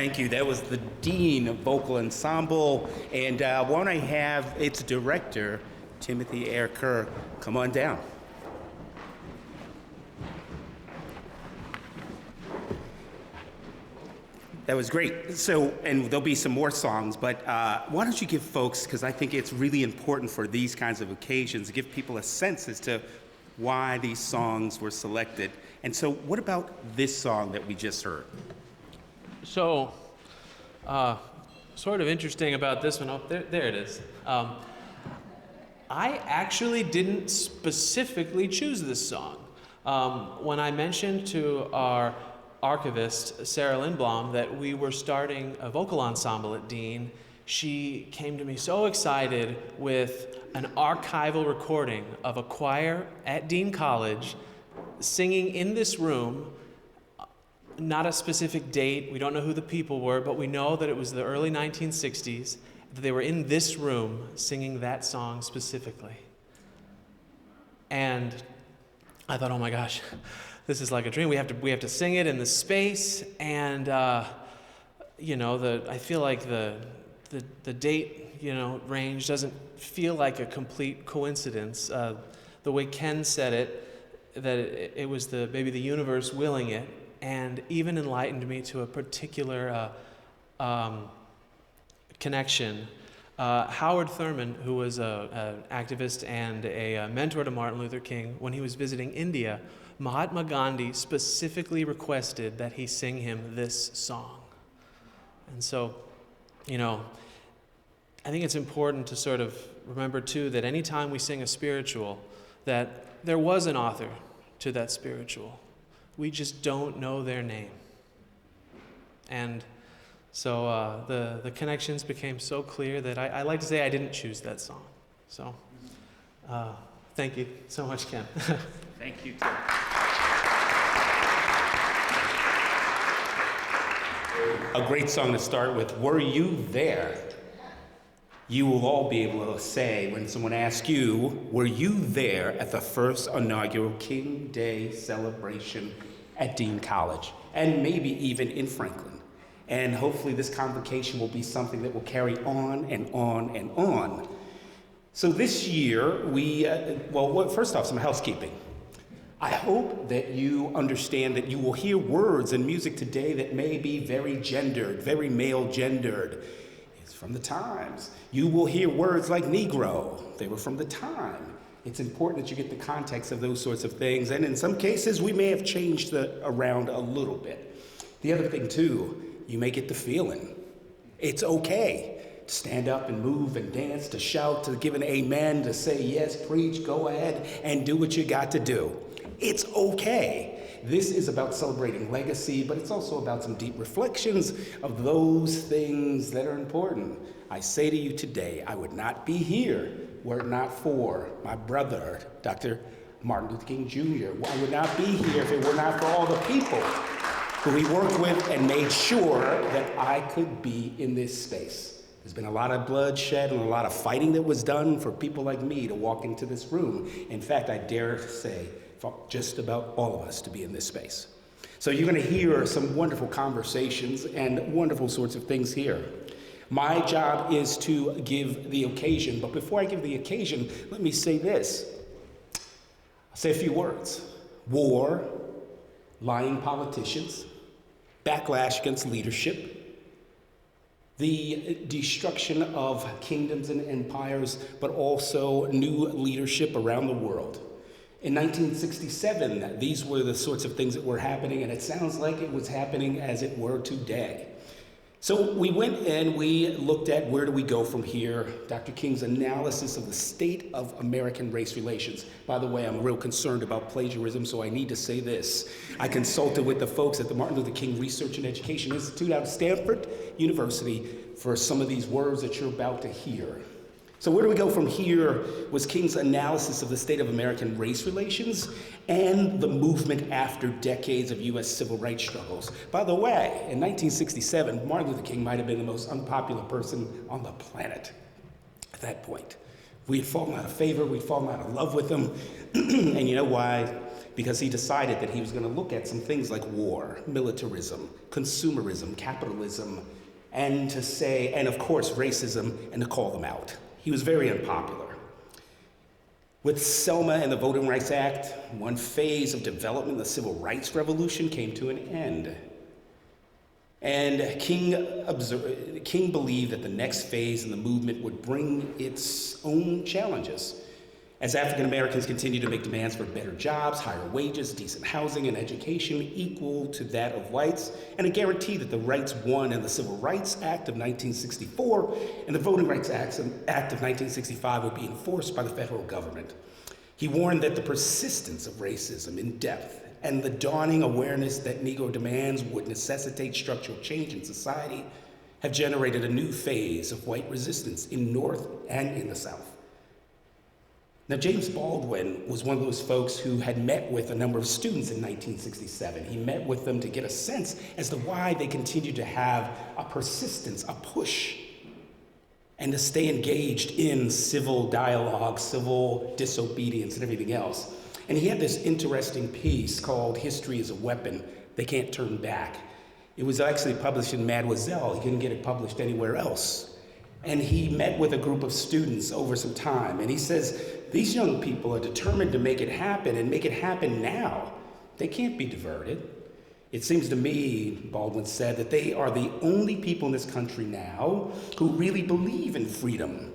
Thank you. That was the Dean of Vocal Ensemble. And why don't I have its director, Timothy Ayer Kerr, come on down. That was great. So, and there'll be some more songs, but why don't you give folks, because I think it's really important for these kinds of occasions, give people a sense as to why these songs were selected. And so what about this song that we just heard? So, sort of interesting about this one. Oh, there it is. I actually didn't specifically choose this song. When I mentioned to our archivist, Sarah Lindblom, that we were starting a vocal ensemble at Dean, she came to me so excited with an archival recording of a choir at Dean College singing in this room. Not a specific date, we don't know who the people were, but we know that it was the early 1960s, that they were in this room singing that song specifically. And I thought, oh my gosh, this is like a dream. We have to sing it in the space, and I feel like the date range doesn't feel like a complete coincidence. The way Ken said it, that it was maybe the universe willing it, and even enlightened me to a particular connection. Howard Thurman, who was an activist and a mentor to Martin Luther King, when he was visiting India, Mahatma Gandhi specifically requested that he sing him this song. And so, I think it's important to sort of remember, too, that anytime we sing a spiritual, that there was an author to that spiritual. We just don't know their name. And so the connections became so clear that I like to say I didn't choose that song. So thank you so much, Ken. Thank you, Tim. A great song to start with. Were you there? You will all be able to say when someone asks you, were you there at the first inaugural King Day celebration at Dean College, and maybe even in Franklin? And hopefully this convocation will be something that will carry on and on and on. So this year, first off, some housekeeping. I hope that you understand that you will hear words and music today that may be very gendered, very male gendered. It's from the times. You will hear words like Negro. They were from the time. It's important that you get the context of those sorts of things. And in some cases, we may have changed around a little bit. The other thing, too, you may get the feeling. It's okay to stand up and move and dance, to shout, to give an amen, to say yes, preach, go ahead, and do what you got to do. It's okay. This is about celebrating legacy, but it's also about some deep reflections of those things that are important. I say to you today, I would not be here were it not for my brother, Dr. Martin Luther King Jr. I would not be here if it were not for all the people who he worked with and made sure that I could be in this space. There's been a lot of bloodshed and a lot of fighting that was done for people like me to walk into this room. In fact, I dare say, for just about all of us to be in this space. So you're going to hear some wonderful conversations and wonderful sorts of things here. My job is to give the occasion, but before I give the occasion, let me say this. I'll say a few words. War, lying politicians, backlash against leadership, the destruction of kingdoms and empires, but also new leadership around the world. In 1967, these were the sorts of things that were happening, and it sounds like it was happening as it were today. So we went and we looked at where do we go from here, Dr. King's analysis of the state of American race relations. By the way, I'm real concerned about plagiarism, so I need to say this. I consulted with the folks at the Martin Luther King Research and Education Institute out of Stanford University for some of these words that you're about to hear. So where do we go from here was King's analysis of the state of American race relations and the movement after decades of U.S. civil rights struggles. By the way, in 1967, Martin Luther King might have been the most unpopular person on the planet at that point. We had fallen out of favor, we'd fallen out of love with him. And you know why? because he decided that he was going to look at some things like war, militarism, consumerism, capitalism, and to say, and of course, racism, and to call them out. He was very unpopular. With Selma and the Voting Rights Act, one phase of development, the Civil Rights Revolution, came to an end. And King believed that the next phase in the movement would bring its own challenges. As African Americans continue to make demands for better jobs, higher wages, decent housing, and education equal to that of whites, and a guarantee that the rights won in the Civil Rights Act of 1964 and the Voting Rights Act of 1965 would be enforced by the federal government. He warned that the persistence of racism in depth and the dawning awareness that Negro demands would necessitate structural change in society have generated a new phase of white resistance in North and in the South. Now, James Baldwin was one of those folks who had met with a number of students in 1967. He met with them to get a sense as to why they continued to have a persistence, a push, and to stay engaged in civil dialogue, civil disobedience, and everything else. And he had this interesting piece called History is a Weapon They Can't Turn Back. It was actually published in Mademoiselle. He couldn't get it published anywhere else. And he met with a group of students over some time, and he says, these young people are determined to make it happen, and make it happen now. They can't be diverted. It seems to me, Baldwin said, that they are the only people in this country now who really believe in freedom.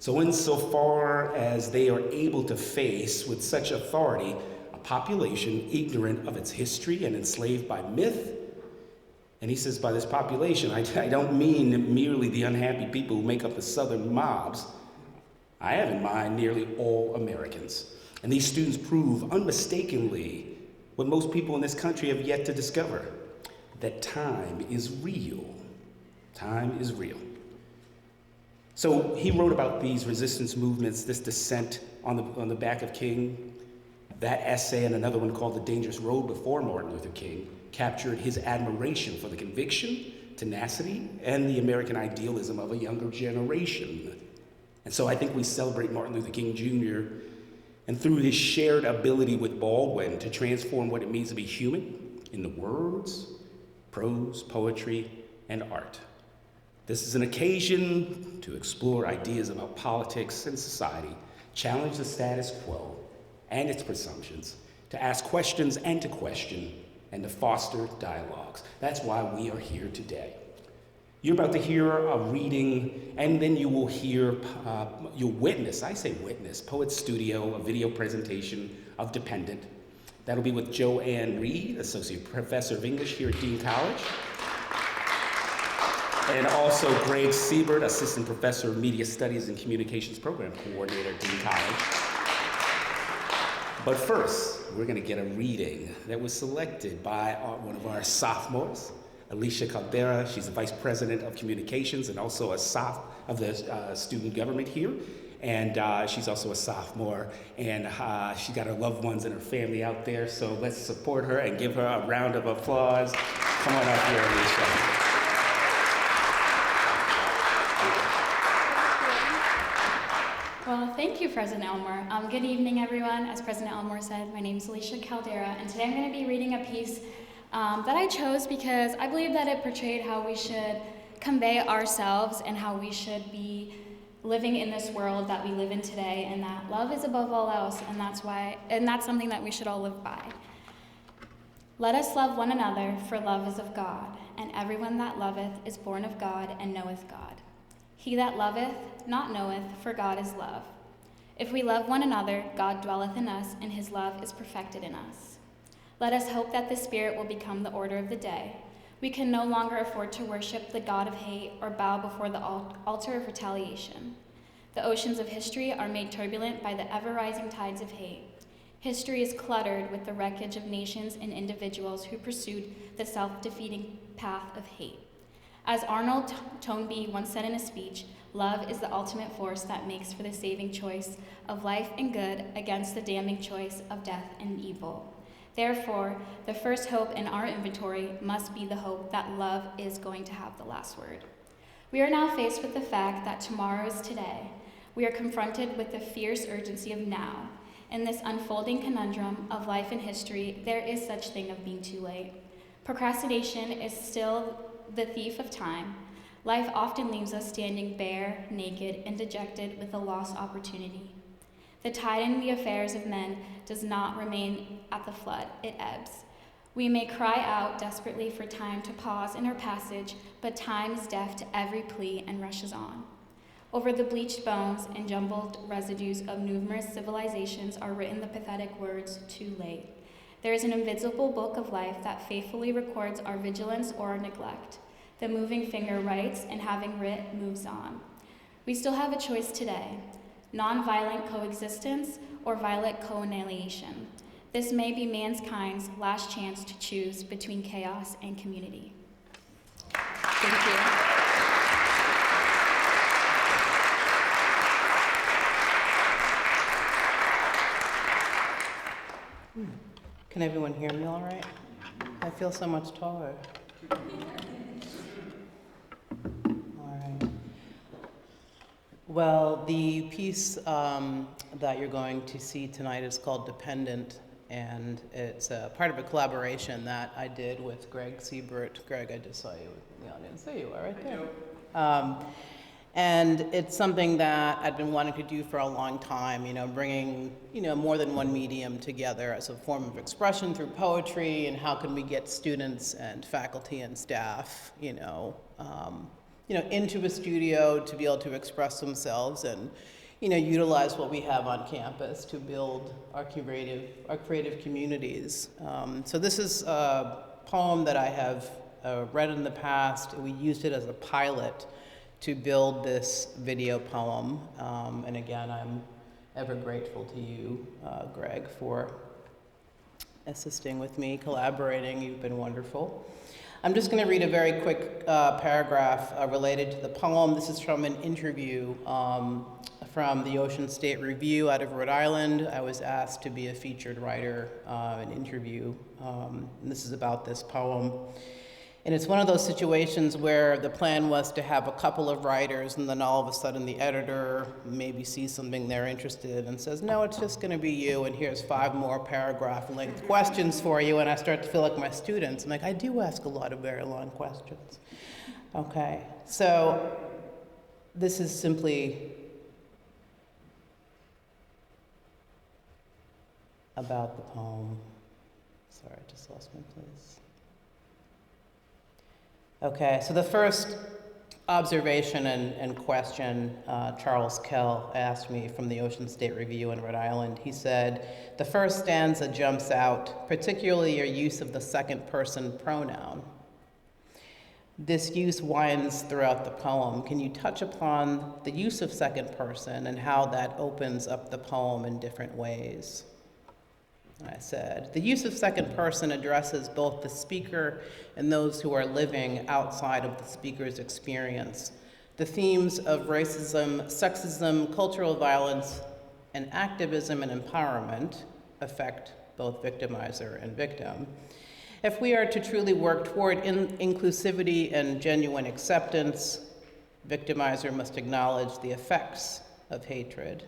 So insofar as they are able to face with such authority a population ignorant of its history and enslaved by myth, and he says by this population, I don't mean merely the unhappy people who make up the Southern mobs. I have in mind nearly all Americans. And these students prove unmistakably what most people in this country have yet to discover, that time is real. Time is real. So he wrote about these resistance movements, this dissent on the back of King. That essay and another one called The Dangerous Road before Martin Luther King captured his admiration for the conviction, tenacity, and the American idealism of a younger generation. And so I think we celebrate Martin Luther King Jr. and through his shared ability with Baldwin to transform what it means to be human in the words, prose, poetry, and art. This is an occasion to explore ideas about politics and society, challenge the status quo and its presumptions, to ask questions and to question, and to foster dialogues. That's why we are here today. You're about to hear a reading, and then you will hear, you'll witness, I say witness, Poet Studio, a video presentation of Dependent. That'll be with Joanne Reed, Associate Professor of English here at Dean College. And also Greg Siebert, Assistant Professor of Media Studies and Communications Program Coordinator at Dean College. But first, we're going to get a reading that was selected by one of our sophomores, Alicia Caldera. She's the Vice President of Communications and also a soph of the student government here. And she's also a sophomore, and she got her loved ones and her family out there. So let's support her and give her a round of applause. Come on up here, Alicia. Well, thank you, President Elmore. Good evening, everyone. As President Elmore said, my name is Alicia Caldera, and today I'm going to be reading a piece that I chose because I believe that it portrayed how we should convey ourselves and how we should be living in this world that we live in today, and that love is above all else, and that's something that we should all live by. Let us love one another, for love is of God, and everyone that loveth is born of God and knoweth God. He that loveth not knoweth, for God is love. If we love one another, God dwelleth in us, and his love is perfected in us. Let us hope that the Spirit will become the order of the day. We can no longer afford to worship the God of hate or bow before the altar of retaliation. The oceans of history are made turbulent by the ever-rising tides of hate. History is cluttered with the wreckage of nations and individuals who pursued the self-defeating path of hate. As Arnold Toynbee once said in a speech, love is the ultimate force that makes for the saving choice of life and good against the damning choice of death and evil. Therefore, the first hope in our inventory must be the hope that love is going to have the last word. We are now faced with the fact that tomorrow is today. We are confronted with the fierce urgency of now. In this unfolding conundrum of life and history, there is such thing of being too late. Procrastination is still the thief of time. Life often leaves us standing bare, naked, and dejected with a lost opportunity. The tide in the affairs of men does not remain at the flood, it ebbs. We may cry out desperately for time to pause in our passage, but time is deaf to every plea and rushes on. Over the bleached bones and jumbled residues of numerous civilizations are written the pathetic words, too late. There is an invisible book of life that faithfully records our vigilance or our neglect. The moving finger writes, and having writ, moves on. We still have a choice today, nonviolent coexistence or violent co-annihilation. This may be mankind's last chance to choose between chaos and community. Thank you. Can everyone hear me all right? I feel so much taller. All right. Well, the piece that you're going to see tonight is called Dependent, and it's part of a collaboration that I did with Greg Siebert. Greg, I just saw you in the audience. There you are, right there. And it's something that I've been wanting to do for a long time, bringing, more than one medium together as a form of expression through poetry, and how can we get students and faculty and staff, into a studio to be able to express themselves and, utilize what we have on campus to build our creative communities. So this is a poem that I have read in the past. We used it as a pilot to build this video poem. And again, I'm ever grateful to you, Greg, for assisting with me, collaborating. You've been wonderful. I'm just going to read a very quick paragraph related to the poem. This is from an interview from the Ocean State Review out of Rhode Island. I was asked to be a featured writer, an interview. And this is about this poem. And it's one of those situations where the plan was to have a couple of writers, and then all of a sudden the editor maybe sees something they're interested in and says, no, it's just going to be you, and here's 5 more paragraph-length questions for you. And I start to feel like my students. I'm like, I do ask a lot of very long questions. Okay, so this is simply about the poem. Sorry, I just lost my place. Okay, so the first observation and question Charles Kell asked me from the Ocean State Review in Rhode Island. He said, the first stanza jumps out, particularly your use of the second person pronoun. This use winds throughout the poem. Can you touch upon the use of second person and how that opens up the poem in different ways? I said, the use of second person addresses both the speaker and those who are living outside of the speaker's experience. The themes of racism, sexism, cultural violence, and activism and empowerment affect both victimizer and victim. If we are to truly work toward inclusivity and genuine acceptance, victimizer must acknowledge the effects of hatred.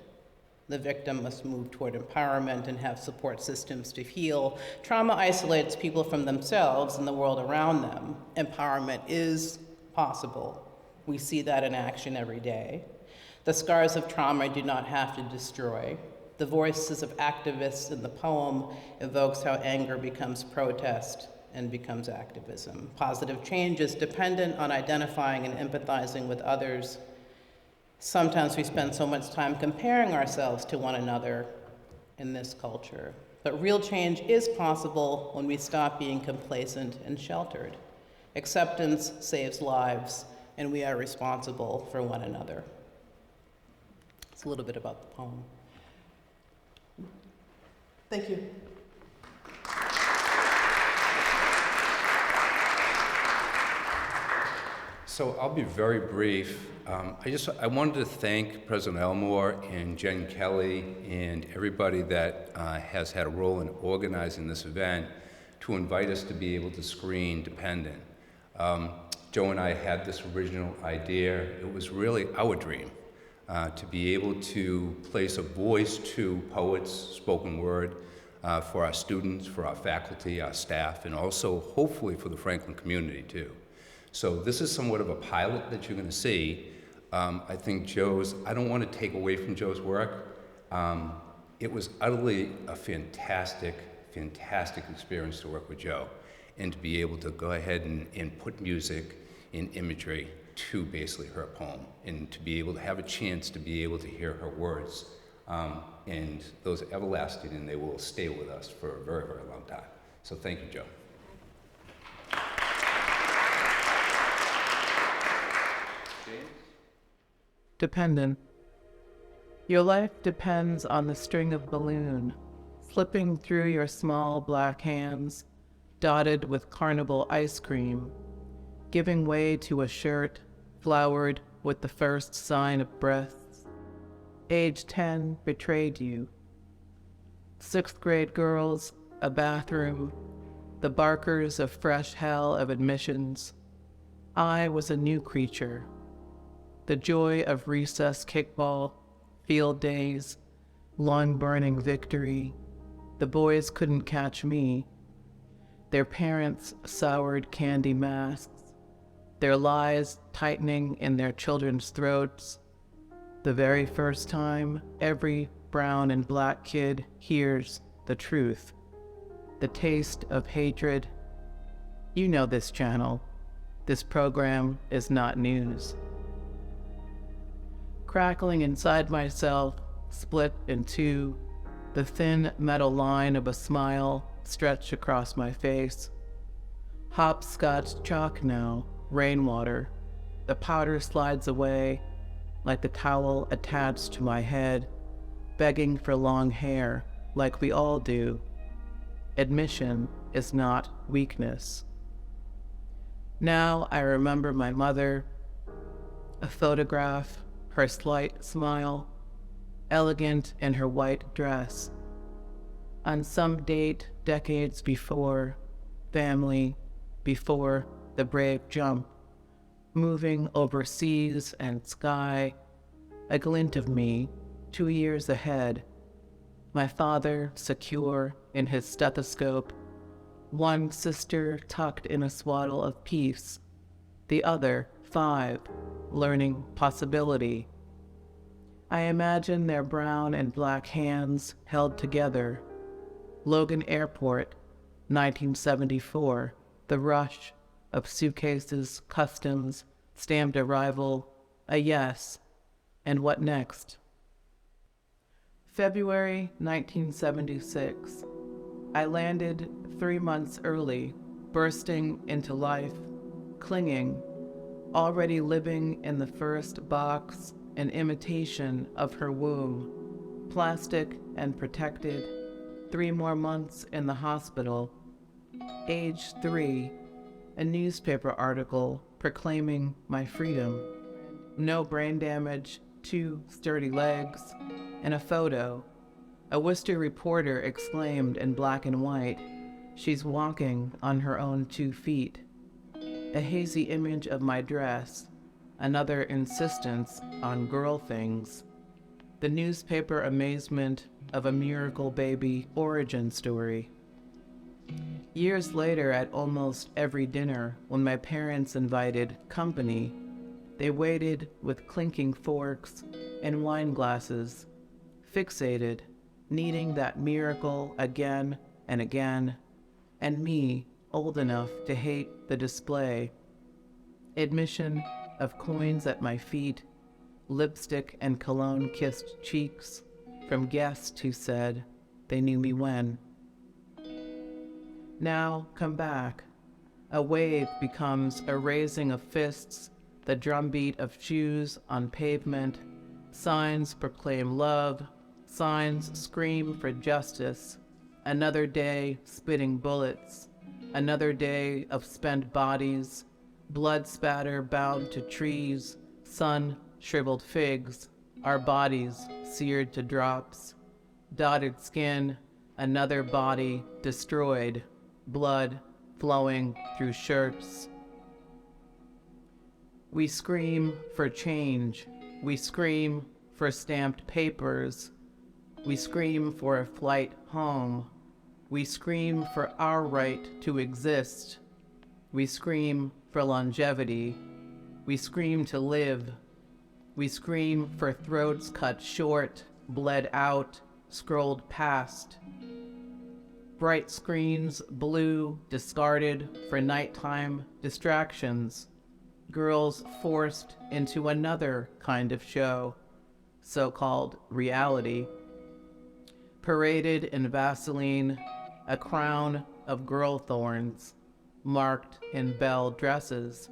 The victim must move toward empowerment and have support systems to heal. Trauma isolates people from themselves and the world around them. Empowerment is possible. We see that in action every day. The scars of trauma do not have to destroy. The voices of activists in the poem evokes how anger becomes protest and becomes activism. Positive change is dependent on identifying and empathizing with others. Sometimes we spend so much time comparing ourselves to one another in this culture. But real change is possible when we stop being complacent and sheltered. Acceptance saves lives, and we are responsible for one another. It's a little bit about the poem. Thank you. So I'll be very brief. I wanted to thank President Elmore and Jen Kelly and everybody that has had a role in organizing this event to invite us to be able to screen Dependent. Joe and I had this original idea. It was really our dream. to be able to place a voice to poets, spoken word, for our students, for our faculty, our staff, and also hopefully for the Franklin community too. So this is somewhat of a pilot that you're going to see. I think I don't want to take away from Joe's work. It was utterly a fantastic experience to work with Joe and to be able to go ahead and put music and imagery to basically her poem and to be able to have a chance to be able to hear her words. And those are everlasting and they will stay with us for a very, very long time. So thank you, Joe. Dependent. Your life depends on the string of balloon slipping through your small black hands, dotted with carnival ice cream, giving way to a shirt flowered with the first sign of breasts. Age 10 betrayed you. 6th grade girls, a bathroom, the barkers of fresh hell of admissions. I was a new creature. The joy of recess kickball, field days, lung-burning victory. The boys couldn't catch me. Their parents' soured candy masks, their lies tightening in their children's throats. The very first time every brown and black kid hears the truth. The taste of hatred. You know this channel. This program is not news. Crackling inside myself, split in two, the thin metal line of a smile stretched across my face. Hopscotch chalk now, rainwater. The powder slides away like the towel attached to my head, begging for long hair like we all do. Admission is not weakness. Now I remember my mother, a photograph, her slight smile, elegant in her white dress. On some date decades before, family, before the brave jump, moving over seas and sky, a glint of me 2 years ahead. My father secure in his stethoscope, one sister tucked in a swaddle of peace, the other 5, learning possibility. I imagine their brown and black hands held together. Logan Airport, 1974, the rush of suitcases, customs, stamped arrival, a yes, and what next? February 1976. I landed 3 months early, bursting into life, clinging, already living in the first box, an imitation of her womb, plastic and protected, 3 more months in the hospital. Age 3, a newspaper article proclaiming my freedom. No brain damage, 2 sturdy legs, and a photo. A Worcester reporter exclaimed in black and white, "She's walking on her own 2 feet." A hazy image of my dress, another insistence on girl things. The newspaper amazement of a miracle baby origin story. Years later, at almost every dinner, when my parents invited company, they waited with clinking forks and wine glasses, fixated, needing that miracle again and again, and me old enough to hate the display. Admission of coins at my feet, lipstick and cologne-kissed cheeks, from guests who said they knew me when. Now come back. A wave becomes a raising of fists, the drumbeat of shoes on pavement. Signs proclaim love, signs scream for justice. Another day spitting bullets, another day of spent bodies, blood spatter bound to trees, sun shriveled figs, our bodies seared to drops, dotted skin, another body destroyed, blood flowing through shirts. We scream for change. We scream for stamped papers. We scream for a flight home. We scream for our right to exist. We scream for longevity. We scream to live. We scream for throats cut short, bled out, scrolled past. Bright screens, blue, discarded for nighttime distractions. Girls forced into another kind of show, so-called reality. Paraded in Vaseline, a crown of girl thorns, marked in belle dresses,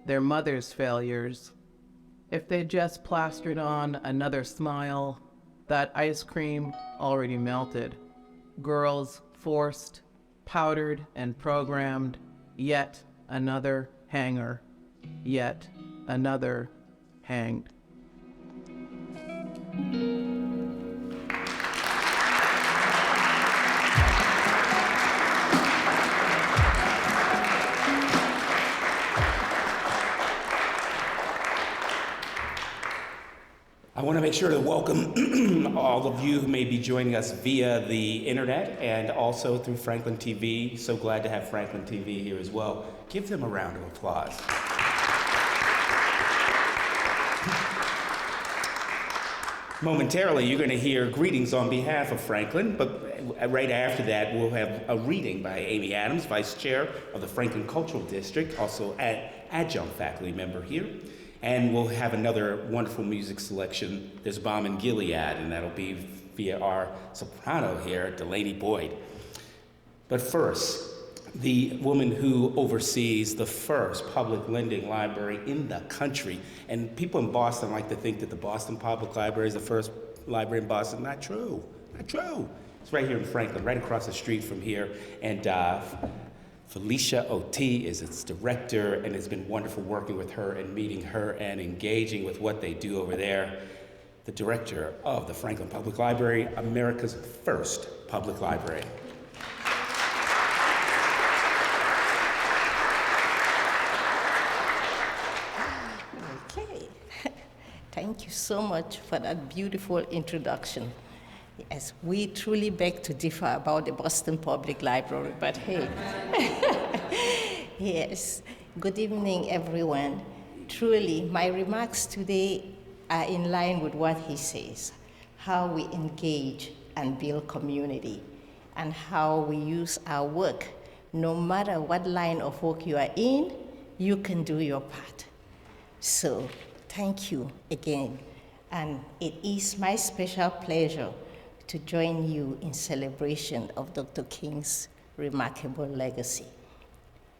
their mother's failures. If they just plastered on another smile, that ice cream already melted. Girls forced, powdered, and programmed, yet another hanger, yet another hanged. I want to make sure to welcome all of you who may be joining us via the internet and also through Franklin TV. So glad to have Franklin TV here as well. Give them a round of applause. Momentarily, you're going to hear greetings on behalf of Franklin, but right after that, we'll have a reading by Amy Adams, Vice Chair of the Franklin Cultural District, also an adjunct faculty member here. And we'll have another wonderful music selection. There's Bomb in Gilead, and that'll be via our soprano here, Delaney Boyd. But first, the woman who oversees the first public lending library in the country. And people in Boston like to think that the Boston Public Library is the first library in Boston. Not true, not true. It's right here in Franklin, right across the street from here. And Felicia O.T. is its director, and it's been wonderful working with her and meeting her and engaging with what they do over there. The director of the Franklin Public Library, America's first public library. Okay. Thank you so much for that beautiful introduction. Yes, we truly beg to differ about the Boston Public Library, but hey. Yes, good evening, everyone. Truly, my remarks today are in line with what he says, how we engage and build community, and how we use our work. No matter what line of work you are in, you can do your part. So, thank you again. And it is my special pleasure to join you in celebration of Dr. King's remarkable legacy.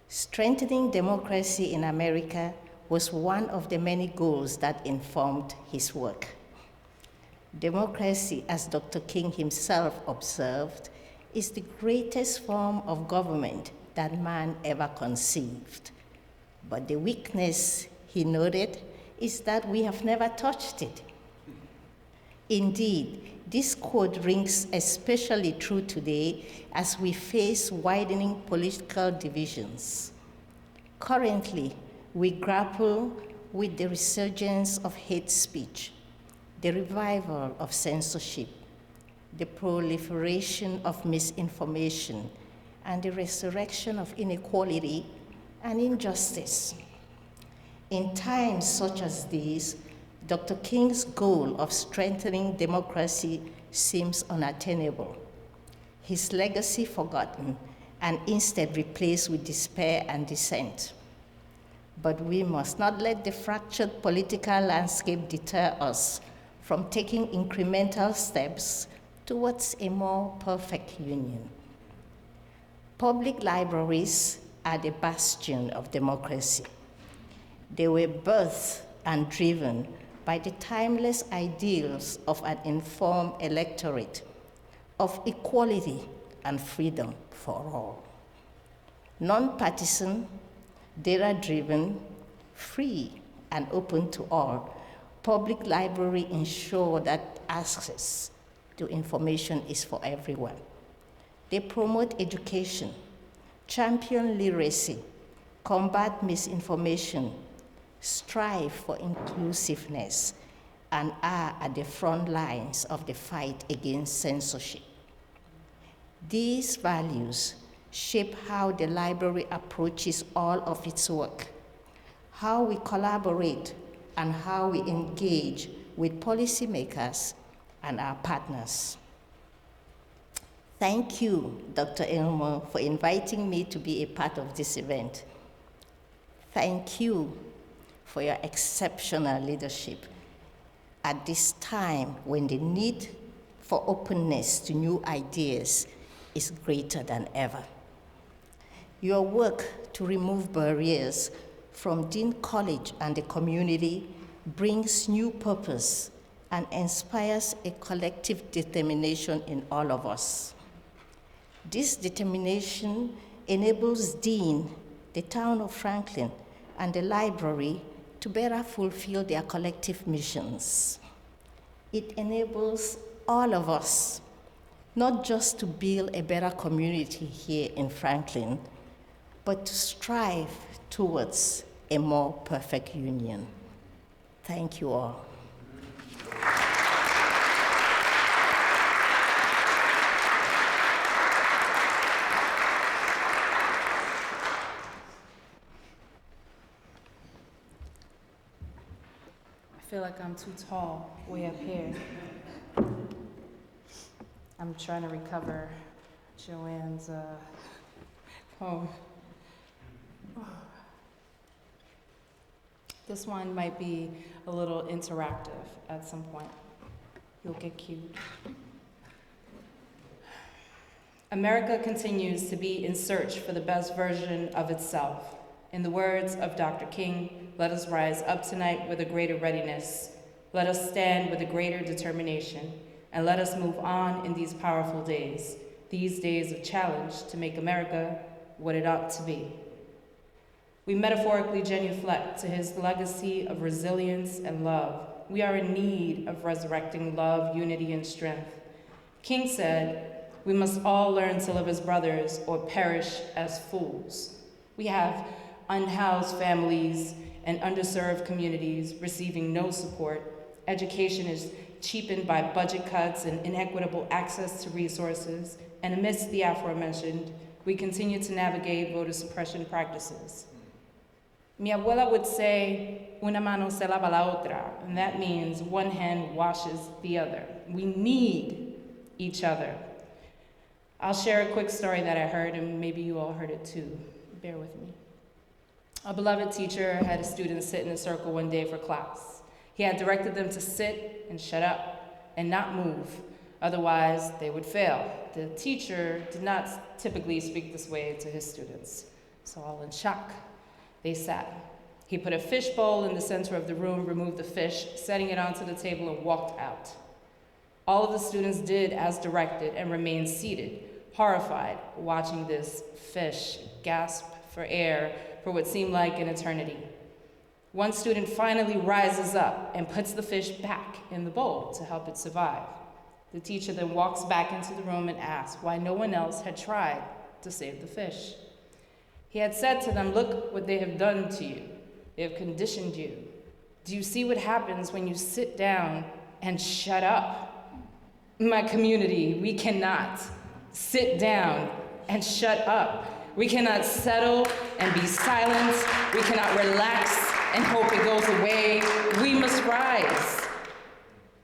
Strengthening democracy in America was one of the many goals that informed his work. Democracy, as Dr. King himself observed, is the greatest form of government that man ever conceived. But the weakness, he noted, is that we have never touched it. Indeed, this quote rings especially true today as we face widening political divisions. Currently, we grapple with the resurgence of hate speech, the revival of censorship, the proliferation of misinformation, and the resurrection of inequality and injustice. In times such as these, Dr. King's goal of strengthening democracy seems unattainable, his legacy forgotten, and instead replaced with despair and dissent. But we must not let the fractured political landscape deter us from taking incremental steps towards a more perfect union. Public libraries are the bastion of democracy. They were birthed and driven by the timeless ideals of an informed electorate, of equality and freedom for all. Non-partisan, data-driven, free, and open to all, public libraries ensure that access to information is for everyone. They promote education, champion literacy, combat misinformation, strive for inclusiveness, and are at the front lines of the fight against censorship. These values shape how the library approaches all of its work, how we collaborate, and how we engage with policymakers and our partners. Thank you, Dr. Elmer, for inviting me to be a part of this event. Thank you for your exceptional leadership at this time when the need for openness to new ideas is greater than ever. Your work to remove barriers from Dean College and the community brings new purpose and inspires a collective determination in all of us. This determination enables Dean, the town of Franklin, and the library to better fulfill their collective missions. It enables all of us not just to build a better community here in Franklin, but to strive towards a more perfect union. Thank you all. I feel like I'm too tall way up here. I'm trying to recover Joanne's poem. This one might be a little interactive at some point. You'll get cued. America continues to be in search for the best version of itself. In the words of Dr. King, let us rise up tonight with a greater readiness. Let us stand with a greater determination. And let us move on in these powerful days, these days of challenge to make America what it ought to be. We metaphorically genuflect to his legacy of resilience and love. We are in need of resurrecting love, unity, and strength. King said, we must all learn to live as brothers or perish as fools. We have unhoused families and underserved communities receiving no support. Education is cheapened by budget cuts and inequitable access to resources. And amidst the aforementioned, we continue to navigate voter suppression practices. Mi abuela would say, una mano se lava la otra, and that means one hand washes the other. We need each other. I'll share a quick story that I heard, and maybe you all heard it too. Bear with me. A beloved teacher had a student sit in a circle one day for class. He had directed them to sit and shut up and not move, otherwise they would fail. The teacher did not typically speak this way to his students, so all in shock, they sat. He put a fish bowl in the center of the room, removed the fish, setting it onto the table, and walked out. All of the students did as directed and remained seated, horrified, watching this fish gasp for air for what seemed like an eternity. One student finally rises up and puts the fish back in the bowl to help it survive. The teacher then walks back into the room and asks why no one else had tried to save the fish. He had said to them, look what they have done to you. They have conditioned you. Do you see what happens when you sit down and shut up? My community, we cannot sit down and shut up. We cannot settle and be silent. We cannot relax and hope it goes away. We must rise.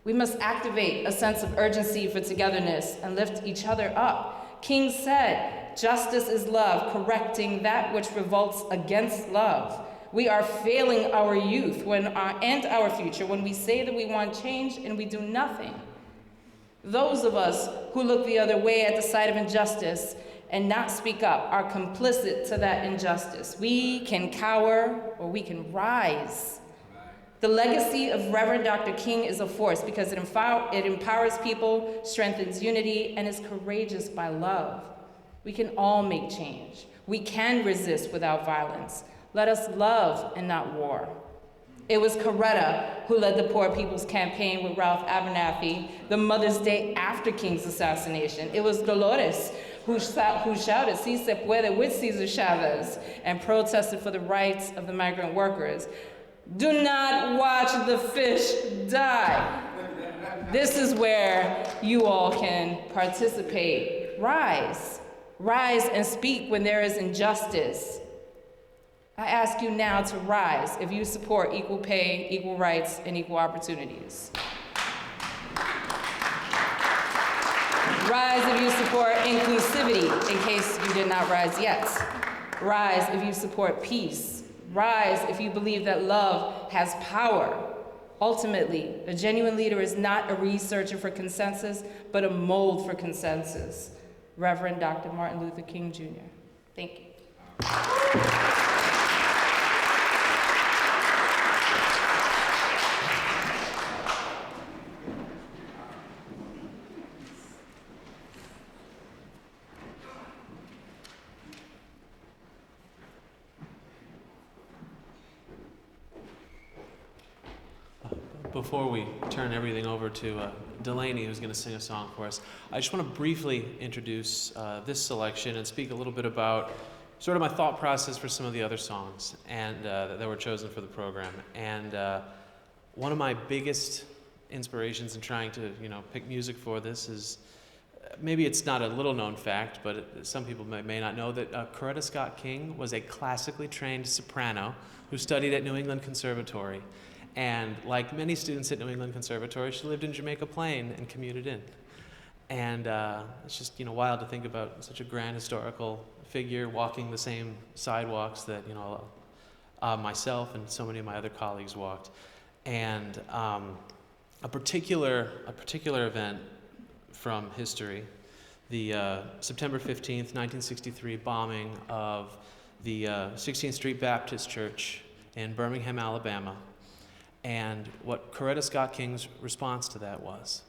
We must activate a sense of urgency for togetherness and lift each other up. King said, justice is love, correcting that which revolts against love. We are failing our youth and our future when we say that we want change and we do nothing. Those of us who look the other way at the sight of injustice and not speak up are complicit to that injustice. We can cower or we can rise. The legacy of Reverend Dr. King is a force because it empowers people, strengthens unity, and is courageous by love. We can all make change. We can resist without violence. Let us love and not war. It was Coretta who led the Poor People's Campaign with Ralph Abernathy the Mother's Day after King's assassination. It was Dolores who shouted, "Si se puede," with Cesar Chavez and protested for the rights of the migrant workers. Do not watch the fish die. This is where you all can participate. Rise. Rise and speak when there is injustice. I ask you now to rise if you support equal pay, equal rights, and equal opportunities. Rise if you support inclusivity, in case you did not rise yet. Rise if you support peace. Rise if you believe that love has power. Ultimately, a genuine leader is not a researcher for consensus, but a mold for consensus. Reverend Dr. Martin Luther King, Jr. Thank you. Before we turn everything over to Delaney, who's going to sing a song for us, I just want to briefly introduce this selection and speak a little bit about sort of my thought process for some of the other songs and that were chosen for the program. And one of my biggest inspirations in trying to, pick music for this is, maybe it's not a little-known fact, but some people may not know that Coretta Scott King was a classically trained soprano who studied at New England Conservatory. And like many students at New England Conservatory, she lived in Jamaica Plain and commuted in. And it's just, wild to think about such a grand historical figure walking the same sidewalks that, myself and so many of my other colleagues walked. And a particular event from history, the September 15th, 1963 bombing of the 16th Street Baptist Church in Birmingham, Alabama. And what Coretta Scott King's response to that was,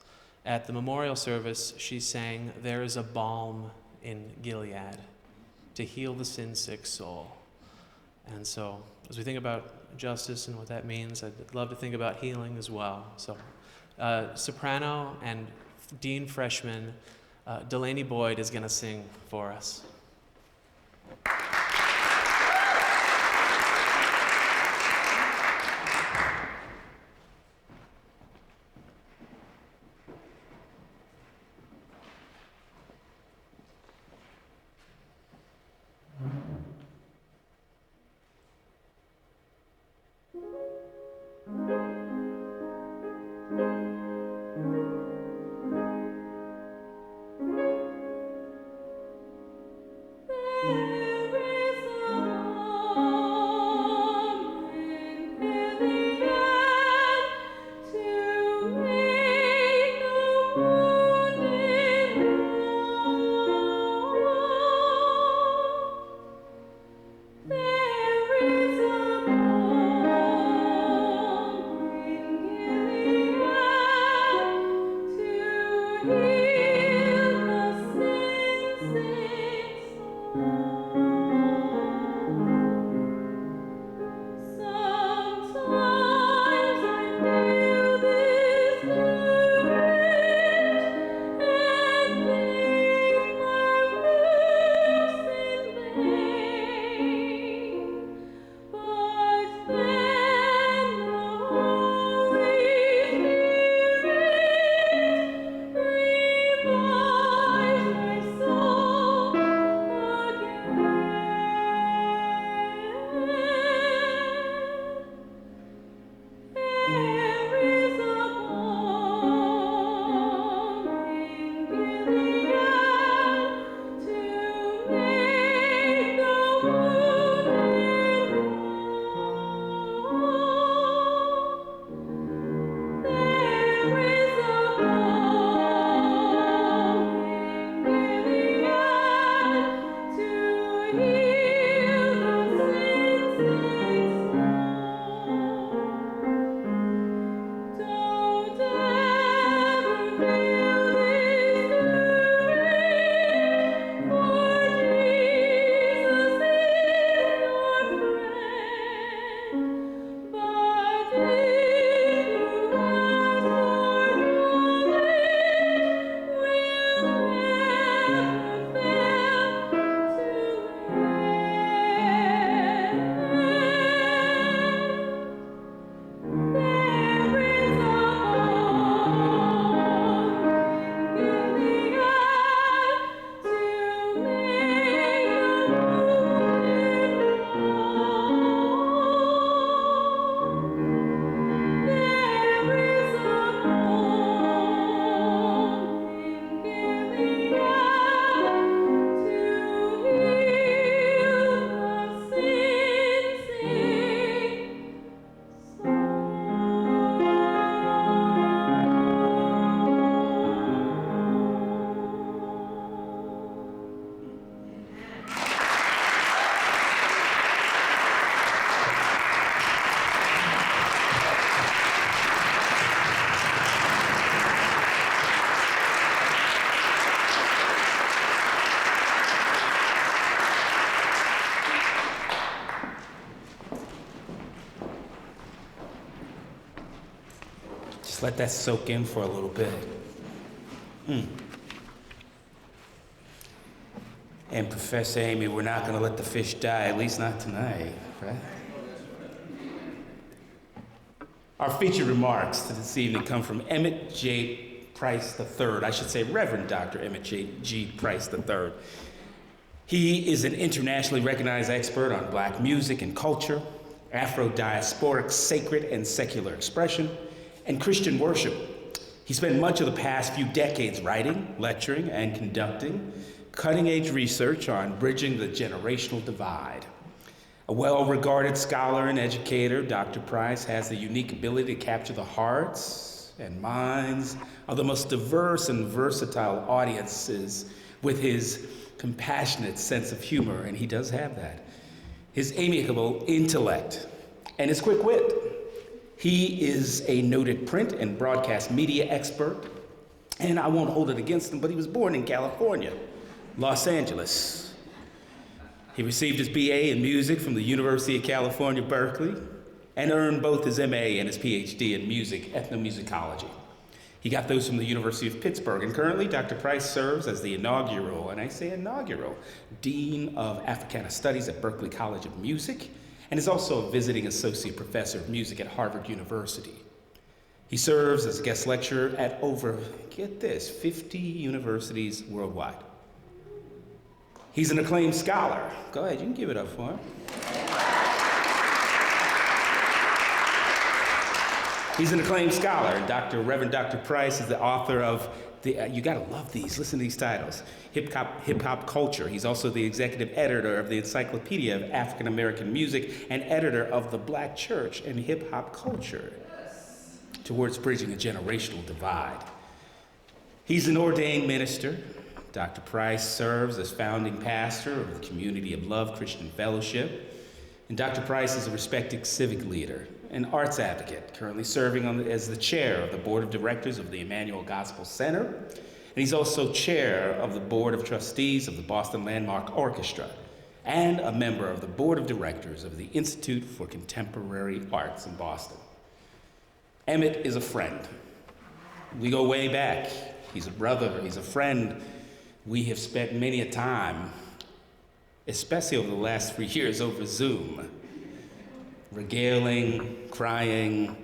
at the memorial service, she sang, "There is a balm in Gilead to heal the sin-sick soul." And so, as we think about justice and what that means, I'd love to think about healing as well. So, soprano and dean freshman Delaney Boyd is going to sing for us. Just let that soak in for a little bit. And Professor Amy, we're not gonna let the fish die, at least not tonight, right? Our featured remarks to this evening come from Emmett J. Price III. I should say Reverend Dr. Emmett G. Price III. He is an internationally recognized expert on Black music and culture, Afro-diasporic sacred and secular expression, and Christian worship. He spent much of the past few decades writing, lecturing, and conducting cutting-edge research on bridging the generational divide. A well-regarded scholar and educator, Dr. Price has the unique ability to capture the hearts and minds of the most diverse and versatile audiences with his compassionate sense of humor, and he does have that, his amiable intellect, and his quick wit. He is a noted print and broadcast media expert, and I won't hold it against him, but he was born in California, Los Angeles. He received his BA in music from the University of California, Berkeley, and earned both his MA and his PhD in music, ethnomusicology. He got those from the University of Pittsburgh, and currently Dr. Price serves as the inaugural, and I say inaugural, Dean of Africana Studies at Berklee College of Music, and is also a visiting associate professor of music at Harvard University. He serves as a guest lecturer at over, get this, 50 universities worldwide. He's an acclaimed scholar. Go ahead, you can give it up for him. He's an acclaimed scholar, and Reverend Dr. Price is the author of you gotta love these, listen to these titles. Hip Hop Culture. He's also the executive editor of the Encyclopedia of African American Music and editor of The Black Church and Hip Hop Culture, towards bridging a generational divide. He's an ordained minister. Dr. Price serves as founding pastor of the Community of Love Christian Fellowship. And Dr. Price is a respected civic leader, an arts advocate, currently serving as the chair of the board of directors of the Emmanuel Gospel Center. And he's also chair of the board of trustees of the Boston Landmark Orchestra and a member of the board of directors of the Institute for Contemporary Arts in Boston. Emmett is a friend. We go way back. He's a brother, he's a friend. We have spent many a time, especially over the last 3 years, over Zoom, regaling, crying,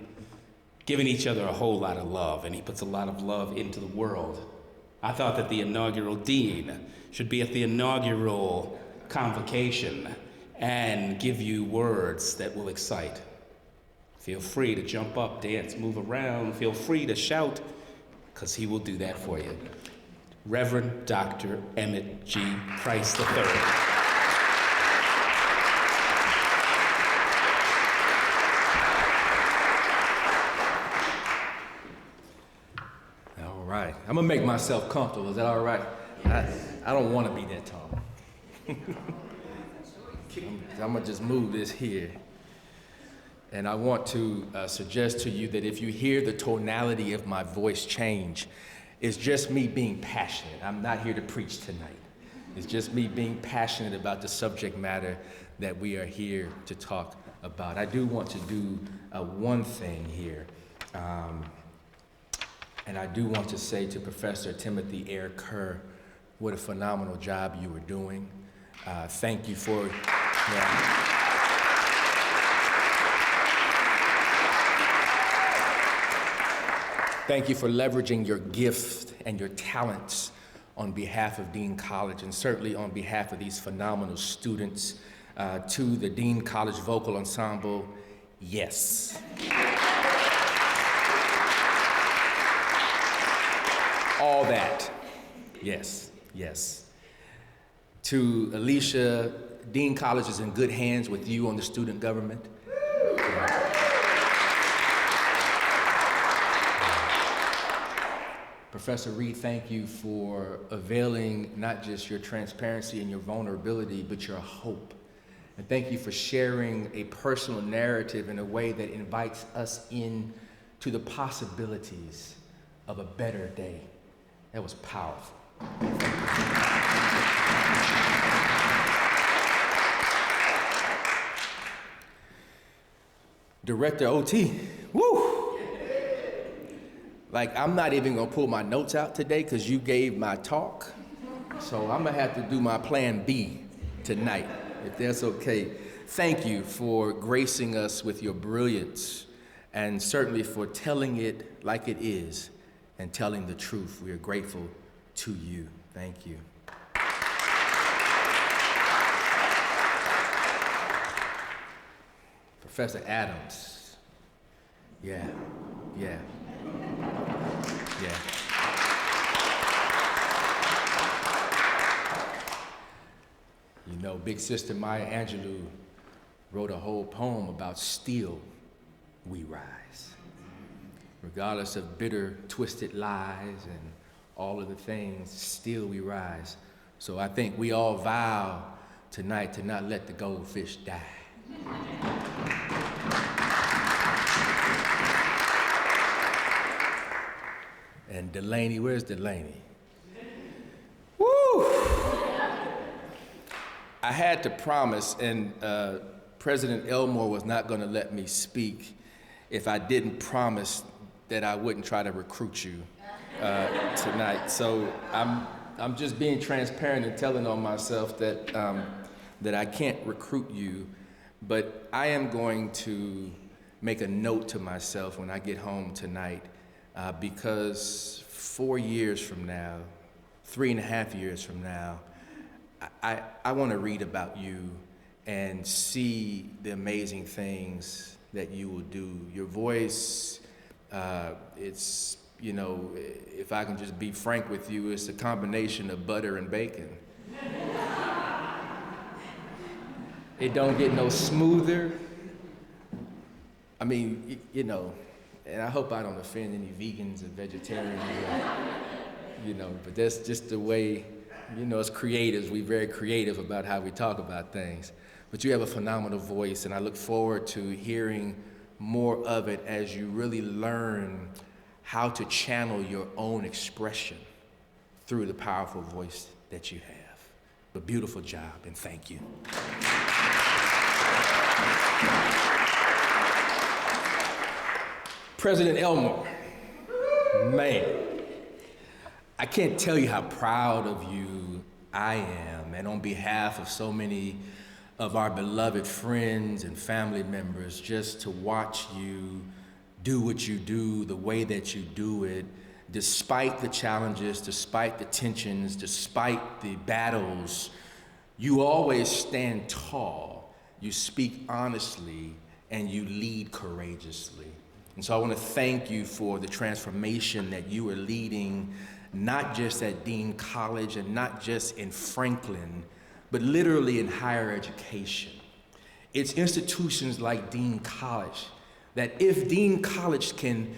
giving each other a whole lot of love, and he puts a lot of love into the world. I thought that the inaugural dean should be at the inaugural convocation and give you words that will excite. Feel free to jump up, dance, move around, feel free to shout, because he will do that for you. Reverend Dr. Emmett G. Price III. All right. I'm going to make myself comfortable. Is that all right? I don't want to be that tall. I'm going to just move this here. And I want to suggest to you that if you hear the tonality of my voice change, it's just me being passionate. I'm not here to preach tonight. It's just me being passionate about the subject matter that we are here to talk about. I do want to do one thing here. And I do want to say to Professor Timothy Ayer Kerr, what a phenomenal job you were doing. Thank you for... Thank you for leveraging your gift and your talents on behalf of Dean College, and certainly on behalf of these phenomenal students. To the Dean College Vocal Ensemble, yes. All that, yes, yes. To Alicia, Dean College is in good hands with you on the student government. Professor Reed, thank you for availing not just your transparency and your vulnerability, but your hope. And thank you for sharing a personal narrative in a way that invites us in to the possibilities of a better day. That was powerful. Director OT, woo! Like, I'm not even gonna pull my notes out today because you gave my talk. So I'm gonna have to do my plan B tonight, if that's okay. Thank you for gracing us with your brilliance and certainly for telling it like it is and telling the truth. We are grateful to you. Thank you. Professor Adams. Yeah. You know, big sister Maya Angelou wrote a whole poem about still we rise. Regardless of bitter, twisted lies and all of the things, still we rise. So I think we all vow tonight to not let the goldfish die. And Delaney, where's Delaney? Woo! I had to promise, and President Elmore was not gonna let me speak if I didn't promise that I wouldn't try to recruit you tonight. So I'm just being transparent and telling on myself that, that I can't recruit you, but I am going to make a note to myself when I get home tonight, because 4 years from now, 3.5 years from now, I want to read about you and see the amazing things that you will do. Your voice, it's, you know, if I can just be frank with you, it's a combination of butter and bacon. It don't get no smoother. I mean, you know, and I hope I don't offend any vegans or vegetarians, you know, but that's just the way, you know, as creatives, we're very creative about how we talk about things. But you have a phenomenal voice, and I look forward to hearing more of it as you really learn how to channel your own expression through the powerful voice that you have. But beautiful job, and thank you. President Elmore, man, I can't tell you how proud of you I am, and on behalf of so many of our beloved friends and family members, just to watch you do what you do, the way that you do it, despite the challenges, despite the tensions, despite the battles, you always stand tall, you speak honestly, and you lead courageously. And so I want to thank you for the transformation that you are leading, not just at Dean College and not just in Franklin, but literally in higher education. It's institutions like Dean College that if Dean College can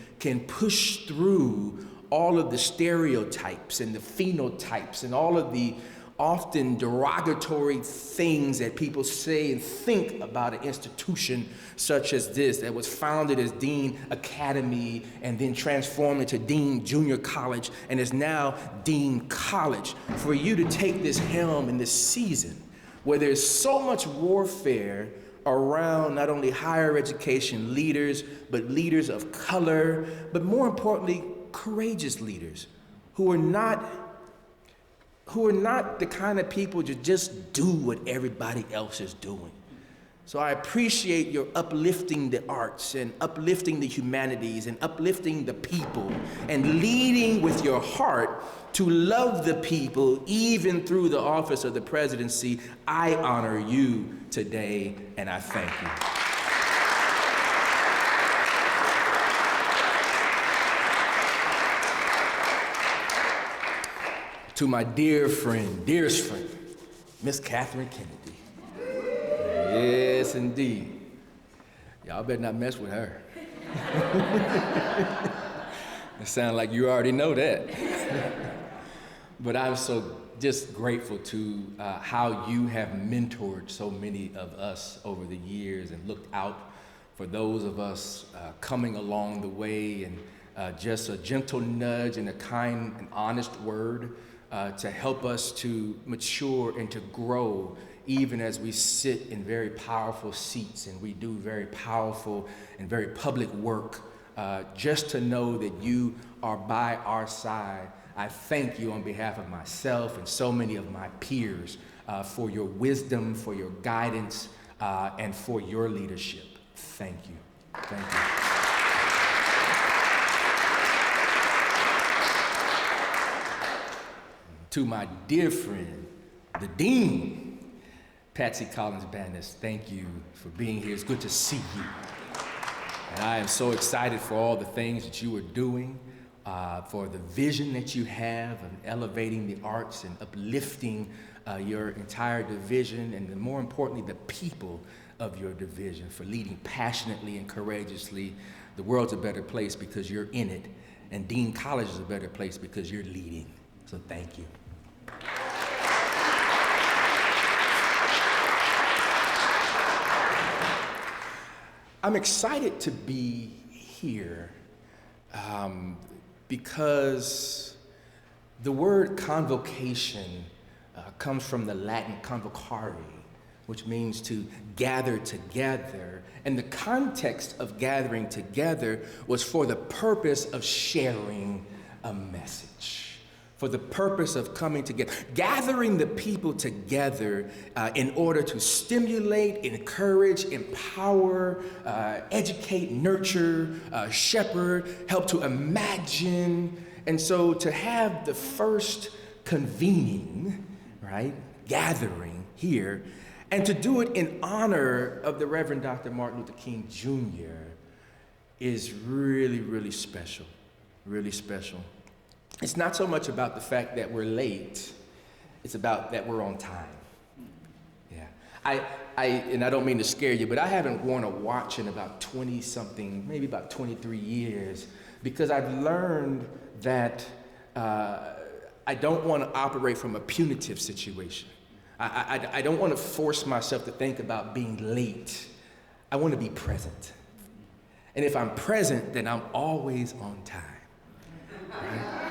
push through all of the stereotypes and the phenotypes and all of the often derogatory things that people say and think about an institution such as this that was founded as Dean Academy and then transformed into Dean Junior College and is now Dean College, for you to take this helm in this season where there's so much warfare around not only higher education leaders, but leaders of color, but more importantly, courageous leaders who are not the kind of people to just do what everybody else is doing. So I appreciate your uplifting the arts and uplifting the humanities and uplifting the people and leading with your heart to love the people even through the office of the presidency. I honor you today, and I thank you. To my dearest friend, Miss Catherine Kennedy. Yes, indeed. Y'all better not mess with her. It sounds like you already know that. But I'm so just grateful to how you have mentored so many of us over the years and looked out for those of us coming along the way, and just a gentle nudge and a kind and honest word to help us to mature and to grow even as we sit in very powerful seats and we do very powerful and very public work just to know that you are by our side. I thank you on behalf of myself and so many of my peers for your wisdom, for your guidance, and for your leadership. Thank you. Thank you. To my dear friend, the Dean, Patsy Collins-Bannis, thank you for being here. It's good to see you. And I am so excited for all the things that you are doing, for the vision that you have of elevating the arts and uplifting your entire division, and more importantly, the people of your division, for leading passionately and courageously. The world's a better place because you're in it, and Dean College is a better place because you're leading. So thank you. I'm excited to be here because the word convocation comes from the Latin convocare, which means to gather together. And the context of gathering together was for the purpose of sharing a message, for the purpose of coming together, gathering the people together in order to stimulate, encourage, empower, educate, nurture, shepherd, help to imagine. And so to have the first convening, right, gathering here, and to do it in honor of the Reverend Dr. Martin Luther King Jr. is really, really special, really special. It's not so much about the fact that we're late, it's about that we're on time. Yeah. And I don't mean to scare you, but I haven't worn a watch in about 20-something, maybe about 23 years, because I've learned that I don't want to operate from a punitive situation. I don't want to force myself to think about being late. I want to be present. And if I'm present, then I'm always on time. Right?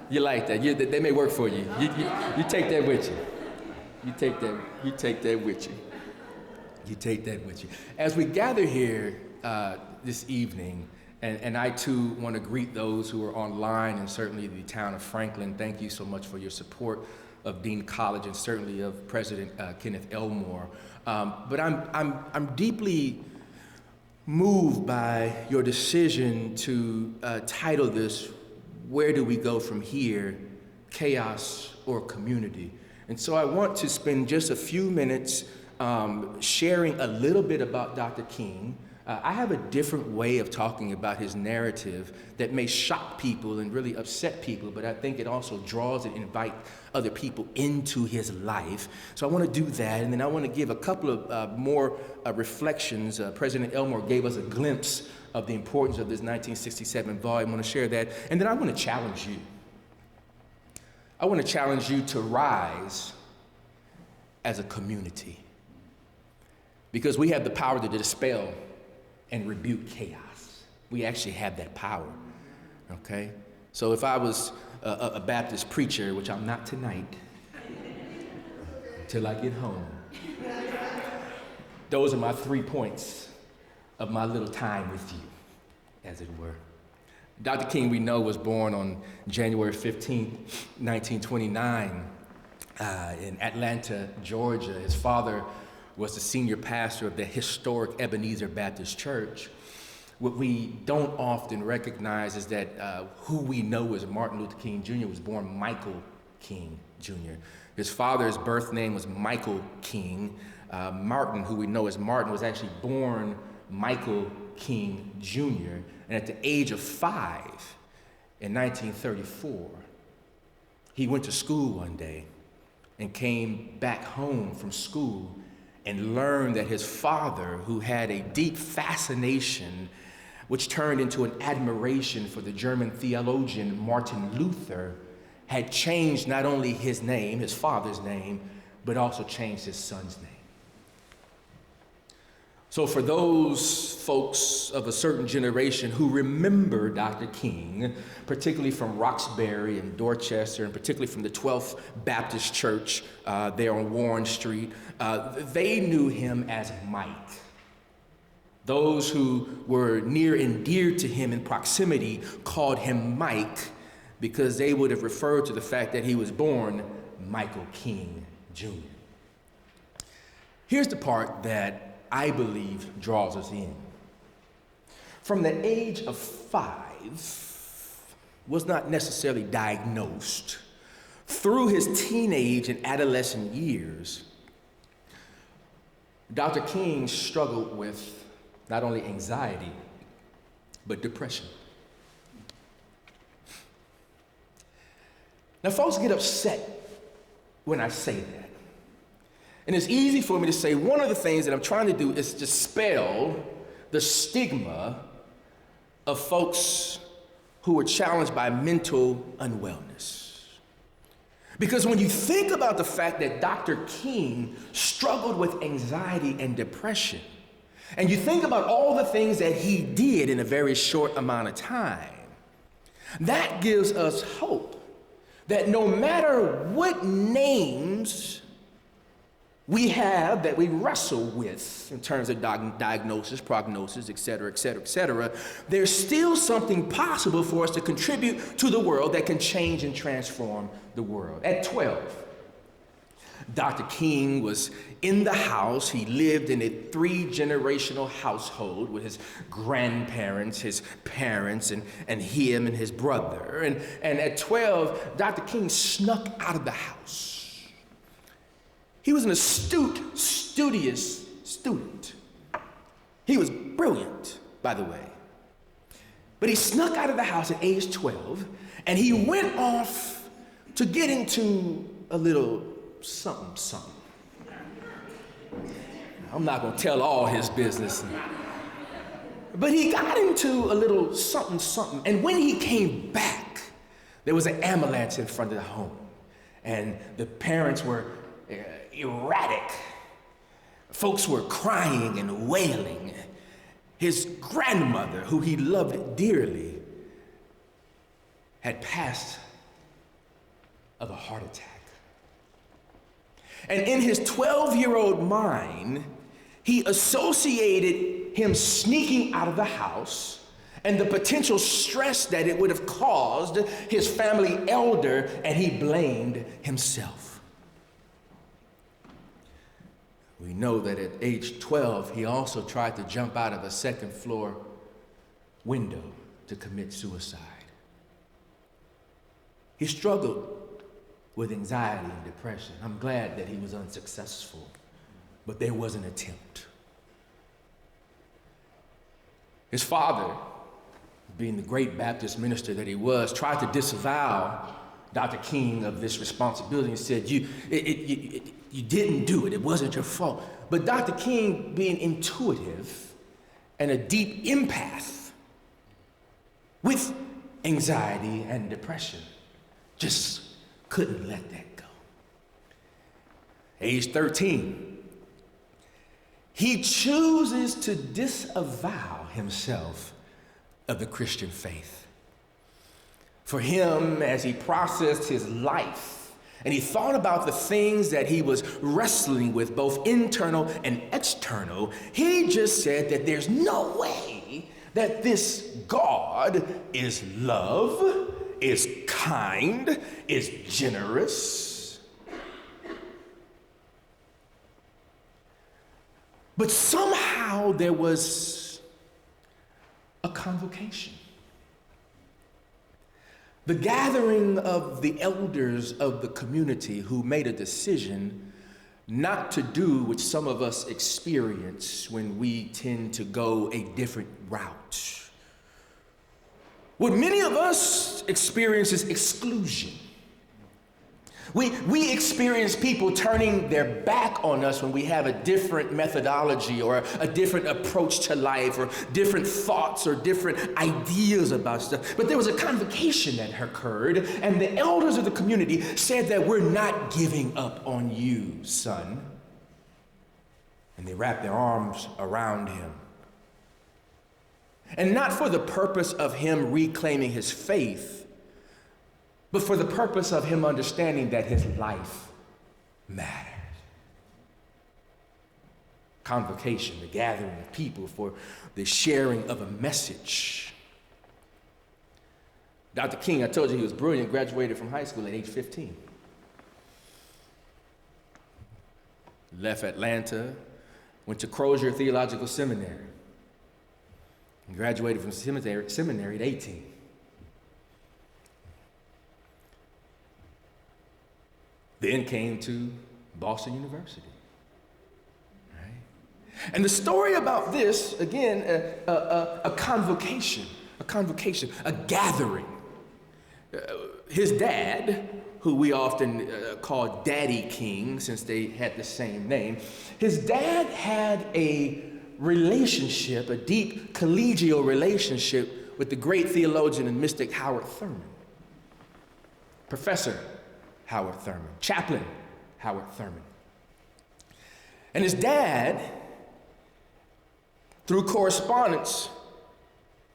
You like that? They may work for you. You take that with you. You take that with you. You take that with you. As we gather here this evening, and I too want to greet those who are online, and certainly the town of Franklin. Thank you so much for your support of Dean College and certainly of President Kenneth Elmore. But I'm deeply moved by your decision to title this, "Where do we go from here? Chaos or community?" And so I want to spend just a few minutes sharing a little bit about Dr. King. I have a different way of talking about his narrative that may shock people and really upset people, but I think it also draws and invites other people into his life. So I want to do that, and then I want to give a couple of more reflections. President Elmore gave us a glimpse of the importance of this 1967 volume. I want to share that, and then I want to challenge you. I want to challenge you to rise as a community, because we have the power to dispel and rebuke chaos. We actually have that power, okay? So if I was a Baptist preacher, which I'm not tonight, till I get home, those are my 3 points of my little time with you, as it were. Dr. King, we know, was born on January 15th, 1929, in Atlanta, Georgia. His father was the senior pastor of the historic Ebenezer Baptist Church. What we don't often recognize is that who we know as Martin Luther King Jr. was born Michael King Jr. His father's birth name was Michael King. Martin, who we know as Martin, was actually born Michael King Jr. And at the age of 5 in 1934, he went to school one day and came back home from school and learned that his father, who had a deep fascination, which turned into an admiration for the German theologian Martin Luther, had changed not only his name, his father's name, but also changed his son's name. So for those folks of a certain generation who remember Dr. King, particularly from Roxbury and Dorchester, and particularly from the 12th Baptist Church there on Warren Street, they knew him as Mike. Those who were near and dear to him in proximity called him Mike because they would have referred to the fact that he was born Michael King Jr. Here's the part that I believe draws us in. From the age of 5, was not necessarily diagnosed. Through his teenage and adolescent years, Dr. King struggled with not only anxiety, but depression. Now, folks get upset when I say that. And it's easy for me to say one of the things that I'm trying to do is dispel the stigma of folks who are challenged by mental unwellness. Because when you think about the fact that Dr. King struggled with anxiety and depression, and you think about all the things that he did in a very short amount of time, that gives us hope that no matter what names we have that we wrestle with in terms of diagnosis, prognosis, et cetera, there's still something possible for us to contribute to the world that can change and transform the world. At 12, Dr. King was in the house. He lived in a 3-generational household with his grandparents, his parents, and him and his brother. And at 12, Dr. King snuck out of the house. He was an astute, studious student. He was brilliant, by the way. But he snuck out of the house at age 12, and he went off to get into a little something. I'm not going to tell all his business. But he got into a little something. And when he came back, there was an ambulance in front of the home. And the parents were erratic. Folks were crying and wailing. His grandmother, who he loved dearly, had passed of a heart attack. And in his 12-year-old mind, he associated him sneaking out of the house and the potential stress that it would have caused his family elder, and he blamed himself. We know that at age 12, he also tried to jump out of a second-floor window to commit suicide. He struggled with anxiety and depression. I'm glad that he was unsuccessful, but there was an attempt. His father, being the great Baptist minister that he was, tried to disavow Dr. King of this responsibility and said, you didn't do it. It wasn't your fault. But Dr. King, being intuitive and a deep empath with anxiety and depression, just couldn't let that go. Age 13, he chooses to disavow himself of the Christian faith. For him, as he processed his life and he thought about the things that he was wrestling with, both internal and external, he just said that there's no way that this God is love, is kind, is generous. But somehow there was a convocation. The gathering of the elders of the community who made a decision not to do what some of us experience when we tend to go a different route. What many of us experience is exclusion. We experience people turning their back on us when we have a different methodology or a different approach to life or different thoughts or different ideas about stuff. But there was a convocation that occurred, and the elders of the community said that we're not giving up on you, son. And they wrapped their arms around him. And not for the purpose of him reclaiming his faith, but for the purpose of him understanding that his life mattered. Convocation, the gathering of people for the sharing of a message. Dr. King, I told you he was brilliant, graduated from high school at age 15. Left Atlanta, went to Crozier Theological Seminary, and graduated from seminary at 18. Then came to Boston University. Right? And the story about this, again, a convocation, a gathering. His dad, who we often call Daddy King, since they had the same name, his dad had a relationship, a deep collegial relationship with the great theologian and mystic Howard Thurman. Professor Howard Thurman, Chaplain Howard Thurman. And his dad, through correspondence,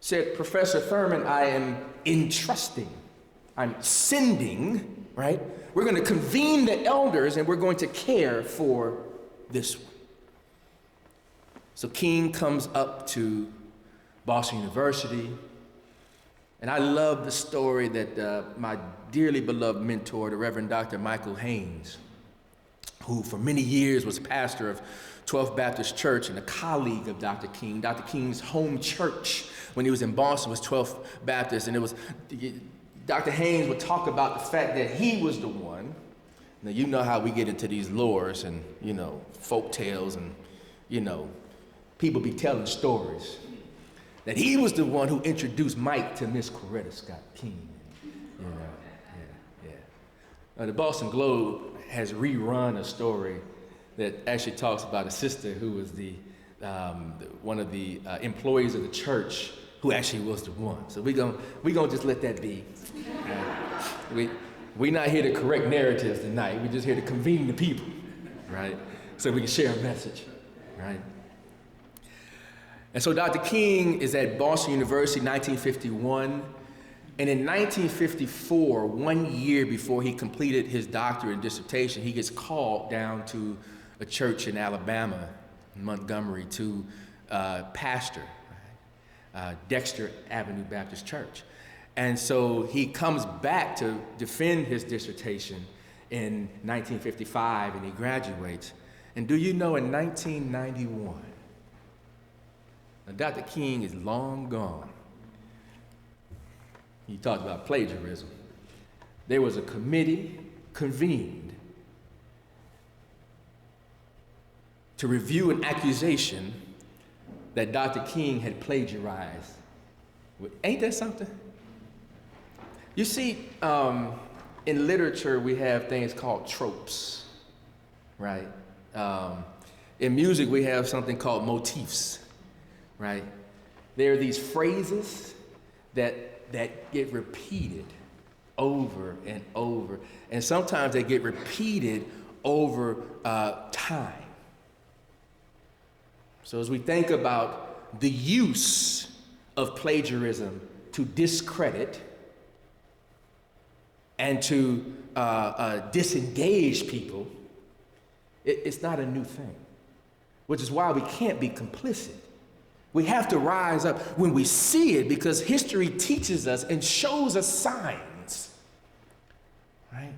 said, Professor Thurman, I am entrusting, I'm sending, right? We're going to convene the elders and we're going to care for this one. So King comes up to Boston University, and I love the story that my dearly beloved mentor, the Reverend Dr. Michael Haynes, who for many years was pastor of 12th Baptist Church and a colleague of Dr. King. Dr. King's home church when he was in Boston was 12th Baptist, and it was, Dr. Haynes would talk about the fact that he was the one. Now, you know how we get into these lores and, folk tales and, people be telling stories. That he was the one who introduced Mike to Miss Coretta Scott King. The Boston Globe has rerun a story that actually talks about a sister who was one of the employees of the church who actually was the one. So we gonna just let that be. We're not here to correct narratives tonight. We're just here to convene the people, right? So we can share a message, right? And so Dr. King is at Boston University, 1951. And in 1954, 1 year before he completed his doctorate and dissertation, he gets called down to a church in Alabama, Montgomery, to pastor, Dexter Avenue Baptist Church. And so he comes back to defend his dissertation in 1955, and he graduates. And do you know, in 1991, now Dr. King is long gone. He talked about plagiarism. There was a committee convened to review an accusation that Dr. King had plagiarized. Ain't that something? You see, in literature, we have things called tropes, right? In music, we have something called motifs, right? There are these phrases that get repeated over and over, and sometimes they get repeated over time. So as we think about the use of plagiarism to discredit and to disengage people, it's not a new thing, which is why we can't be complicit. We have to rise up when we see it, because history teaches us and shows us signs, right?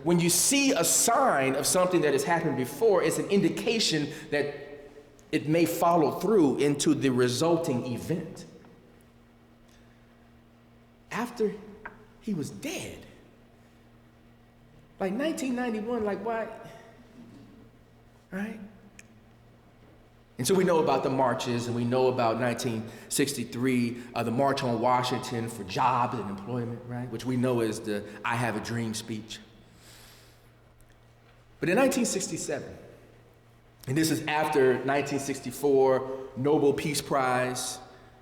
When you see a sign of something that has happened before, it's an indication that it may follow through into the resulting event. After he was dead, like 1991, like why, right? And so we know about the marches, and we know about 1963, the March on Washington for jobs and employment, right? Which we know is the I Have a Dream speech. But in 1967, and this is after 1964 Nobel Peace Prize,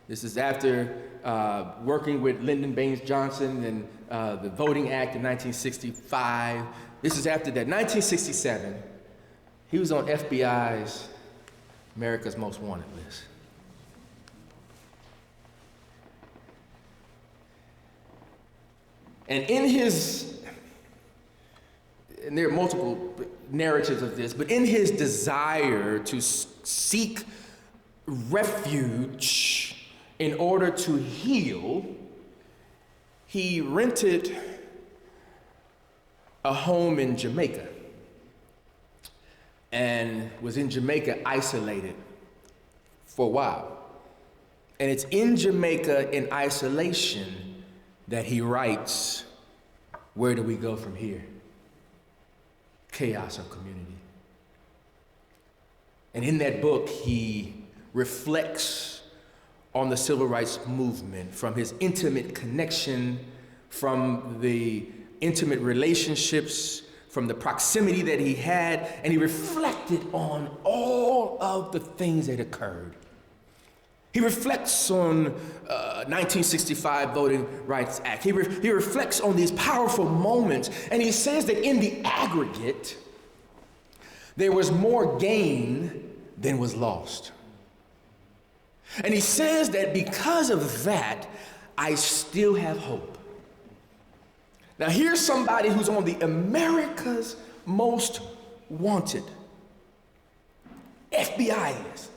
this is after working with Lyndon Baines Johnson and the Voting Act in 1965. This is after that, 1967, he was on FBI's America's Most Wanted list. And in his and there are multiple narratives of this, but in his desire to seek refuge in order to heal, he rented a home in Jamaica and was in Jamaica isolated for a while. And it's in Jamaica in isolation that he writes, "Where do we go from here? Chaos or community?" And in that book, he reflects on the civil rights movement, from his intimate connection, from the intimate relationships, from the proximity that he had, and he reflected on all of the things that occurred. He reflects on 1965 Voting Rights Act. He reflects on these powerful moments, and he says that in the aggregate, there was more gain than was lost. And he says that because of that, I still have hope. Now here's somebody who's on the America's Most Wanted FBI list.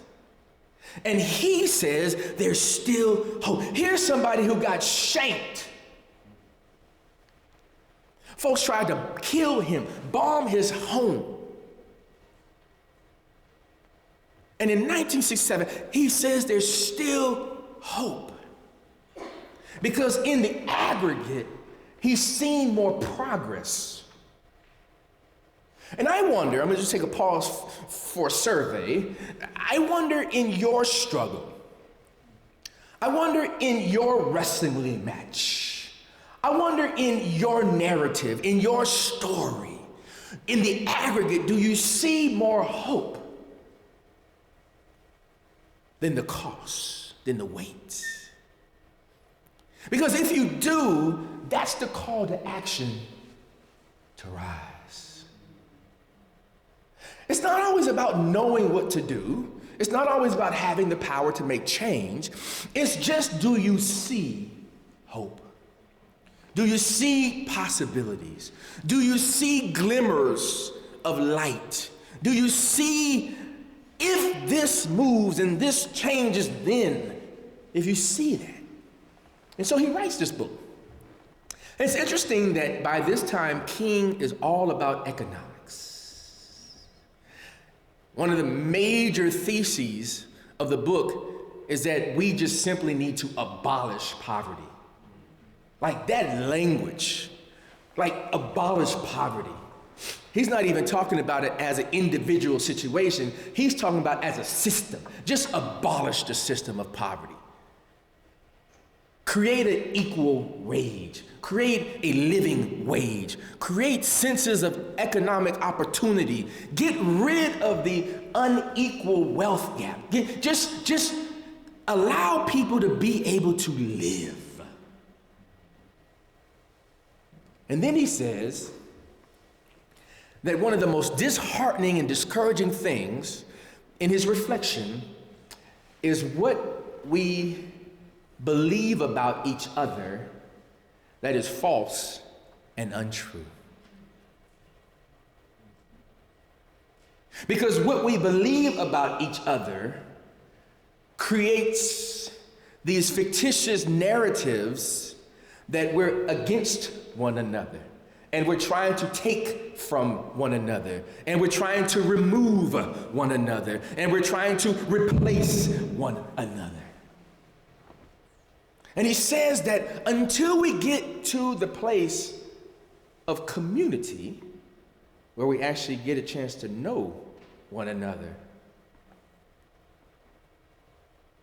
And he says there's still hope. Here's somebody who got shanked. Folks tried to kill him, bomb his home. And in 1967, he says there's still hope. Because in the aggregate, he's seen more progress. And I wonder, I'm gonna just take a pause for a survey. I wonder in your struggle, I wonder in your wrestling match, I wonder in your narrative, in your story, in the aggregate, do you see more hope than the cost, than the weight? Because if you do, that's the call to action to rise. It's not always about knowing what to do. It's not always about having the power to make change. It's just, do you see hope? Do you see possibilities? Do you see glimmers of light? Do you see, if this moves and this changes, then, if you see that? And so he writes this book. And it's interesting that by this time, King is all about economics. One of the major theses of the book is that we just simply need to abolish poverty. Like that language, like abolish poverty. He's not even talking about it as an individual situation. He's talking about as a system. Just abolish the system of poverty. Create an equal wage. Create a living wage. Create senses of economic opportunity. Get rid of the unequal wealth gap. Just allow people to be able to live. And then he says that one of the most disheartening and discouraging things in his reflection is what we believe about each other that is false and untrue. Because what we believe about each other creates these fictitious narratives that we're against one another, and we're trying to take from one another, and we're trying to remove one another, and we're trying to replace one another. And he says that until we get to the place of community, where we actually get a chance to know one another,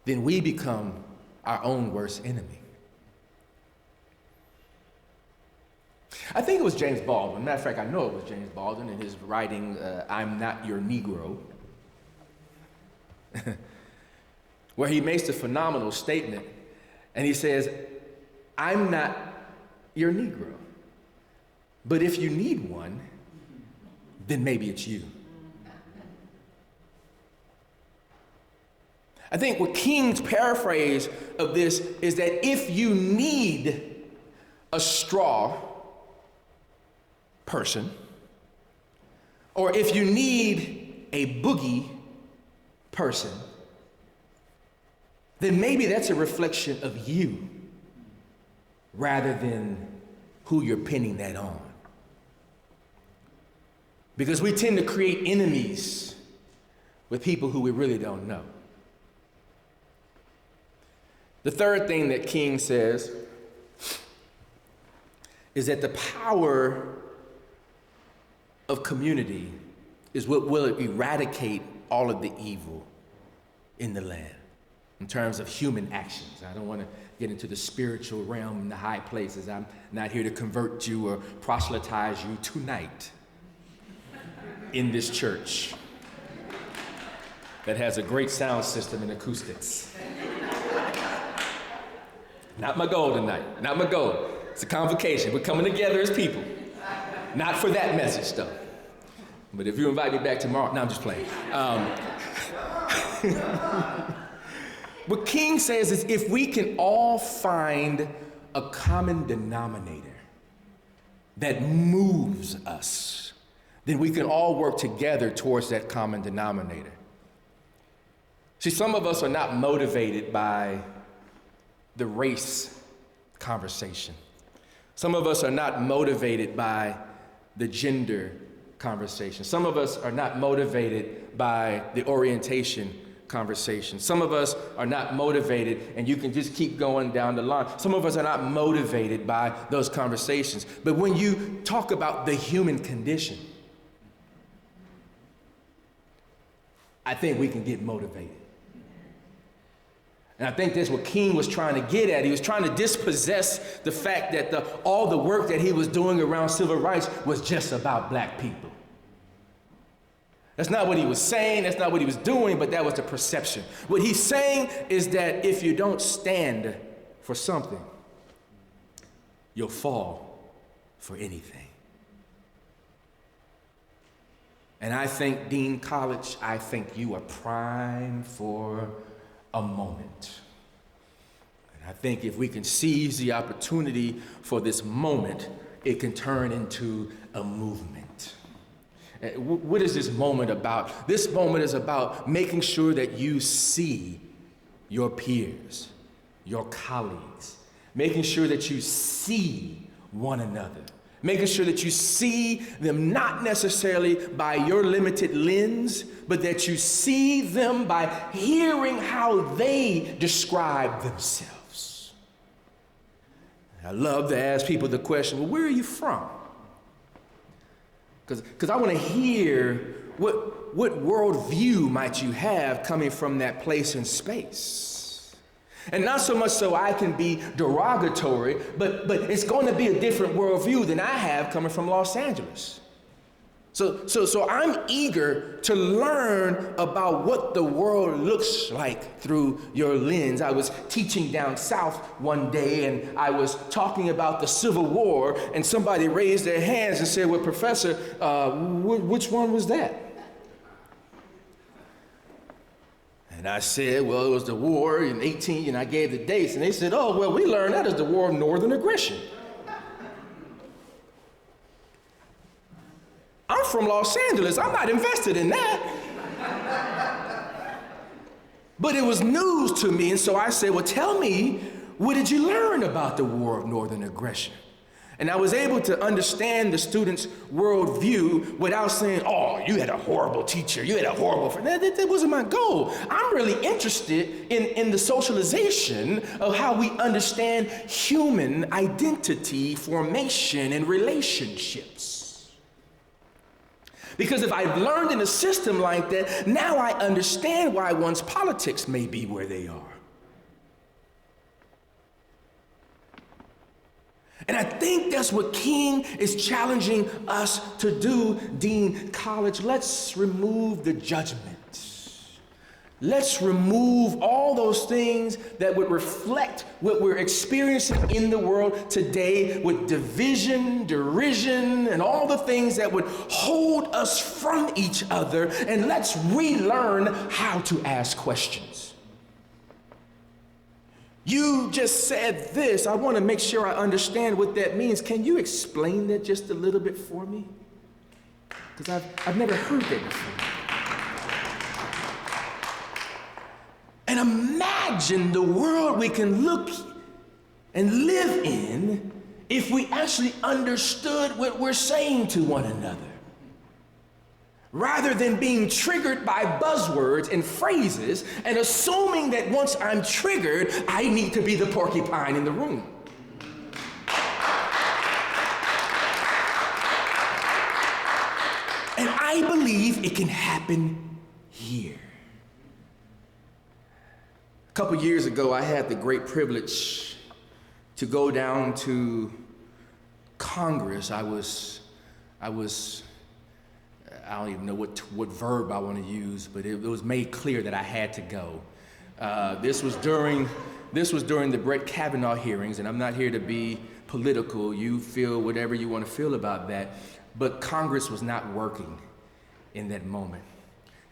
then we become our own worst enemy. I think it was James Baldwin. Matter of fact, I know it was James Baldwin in his writing, I'm Not Your Negro, where he makes a phenomenal statement. And he says, I'm not your Negro, but if you need one, then maybe it's you. I think what King's paraphrase of this is that if you need a straw person, Or if you need a boogie person, then maybe that's a reflection of you rather than who you're pinning that on. Because we tend to create enemies with people who we really don't know. The third thing that King says is that the power of community is what will eradicate all of the evil in the land in terms of human actions. I don't want to get into the spiritual realm and the high places. I'm not here to convert you or proselytize you tonight in this church that has a great sound system and acoustics. Not my goal tonight, not my goal. It's a convocation. We're coming together as people. Not for that message, though. But if you invite me back tomorrow, no, I'm just playing. What King says is if we can all find a common denominator that moves us, then we can all work together towards that common denominator. See, some of us are not motivated by the race conversation. Some of us are not motivated by the gender conversation. Some of us are not motivated by the orientation conversation. Some of us are not motivated, and you can just keep going down the line. Some of us are not motivated by those conversations. But when you talk about the human condition, I think we can get motivated. And I think that's what King was trying to get at. He was trying to dispossess the fact that all the work that he was doing around civil rights was just about black people. That's not what he was saying, that's not what he was doing, but that was the perception. What he's saying is that if you don't stand for something, you'll fall for anything. And I think, Dean College, I think you are primed for a moment. And I think if we can seize the opportunity for this moment, it can turn into a movement. What is this moment about? This moment is about making sure that you see your peers, your colleagues, making sure that you see one another, making sure that you see them not necessarily by your limited lens, but that you see them by hearing how they describe themselves. I love to ask people the question, well, where are you from? Because I want to hear what worldview might you have coming from that place and space. And not so much so I can be derogatory, but it's going to be a different worldview than I have coming from Los Angeles. So I'm eager to learn about what the world looks like through your lens. I was teaching down south one day, and I was talking about the Civil War, and somebody raised their hands and said, well, Professor, which one was that? And I said, well, it was the war in 18, and I gave the dates, and they said, oh, well, we learned that as the War of Northern Aggression. I'm from Los Angeles. I'm not invested in that. But it was news to me, and so I said, well, tell me, what did you learn about the War of Northern Aggression? And I was able to understand the student's worldview without saying, oh, you had a horrible teacher, you had a horrible friend. That wasn't my goal. I'm really interested in the socialization of how we understand human identity, formation, and relationships. Because if I've learned in a system like that, now I understand why one's politics may be where they are. And I think that's what King is challenging us to do, Dean College. Let's remove the judgment. Let's remove all those things that would reflect what we're experiencing in the world today with division, derision, and all the things that would hold us from each other. And let's relearn how to ask questions. You just said this. I want to make sure I understand what that means. Can you explain that just a little bit for me? Because I've never heard that before. And imagine the world we can look and live in if we actually understood what we're saying to one another. Rather than being triggered by buzzwords and phrases and assuming that once I'm triggered, I need to be the porcupine in the room. And I believe it can happen here. A couple years ago, I had the great privilege to go down to Congress. I don't even know what verb I want to use, but it was made clear that I had to go. This was during the Brett Kavanaugh hearings, and I'm not here to be political. You feel whatever you want to feel about that, but Congress was not working in that moment.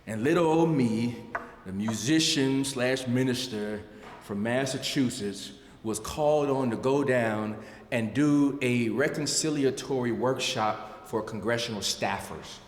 And little old me, the musician / minister from Massachusetts, was called on to go down and do a reconciliatory workshop for congressional staffers.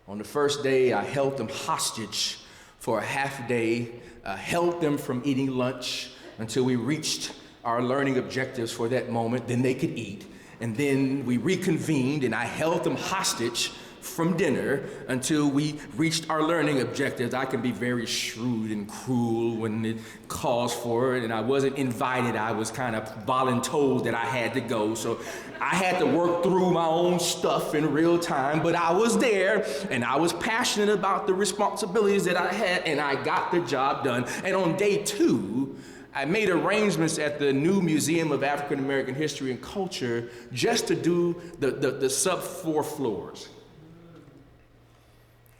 On the first day, I held them hostage for a half day, held them from eating lunch until we reached our learning objectives for that moment, then they could eat. And then we reconvened and I held them hostage from dinner until we reached our learning objectives. I can be very shrewd and cruel when it calls for it, and I wasn't invited. I was kind of voluntold that I had to go, so I had to work through my own stuff in real time, but I was there, and I was passionate about the responsibilities that I had, and I got the job done. And on day 2, I made arrangements at the new Museum of African American History and Culture just to do the sub-4 floors.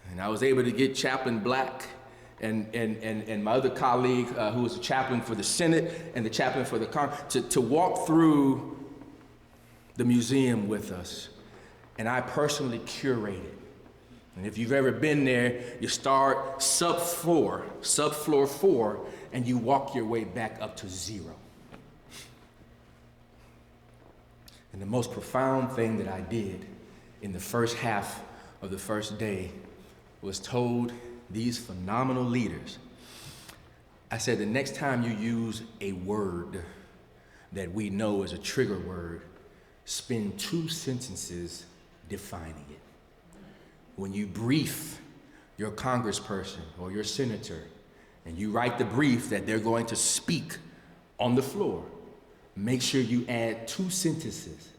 And I was able to get Chaplain Black and my other colleague, who was a chaplain for the Senate and the chaplain for the Congress, to walk through the museum with us. And I personally curated. And if you've ever been there, you start subfloor 4, and you walk your way back up to 0. And the most profound thing that I did in the first half of the first day was told these phenomenal leaders, I said, the next time you use a word that we know is a trigger word, spend 2 sentences defining it. When you brief your congressperson or your senator, and you write the brief that they're going to speak on the floor, make sure you add 2 sentences.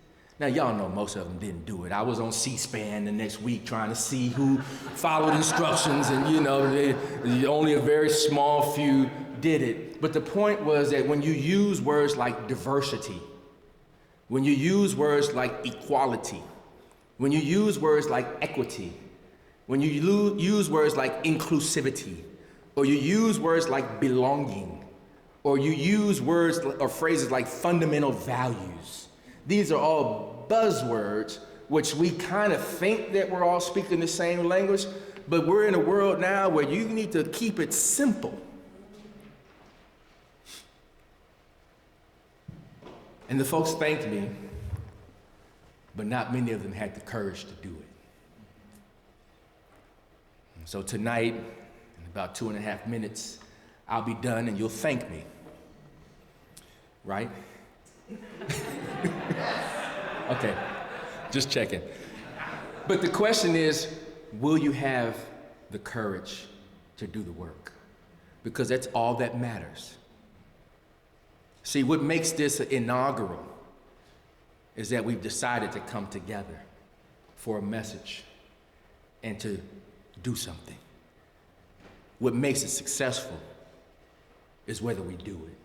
Now, y'all know most of them didn't do it. I was on C-SPAN the next week trying to see who followed instructions, and only a very small few did it. But the point was that when you use words like diversity, when you use words like equality, when you use words like equity, when you use words like inclusivity, or you use words like belonging, or you use words or phrases like fundamental values, these are all buzzwords, which we kind of think that we're all speaking the same language, but we're in a world now where you need to keep it simple. And the folks thanked me, but not many of them had the courage to do it. And so tonight, in about 2.5 minutes, I'll be done and you'll thank me, right? Okay, just checking. But the question is, will you have the courage to do the work? Because that's all that matters. See, what makes this inaugural is that we've decided to come together for a message and to do something. What makes it successful is whether we do it.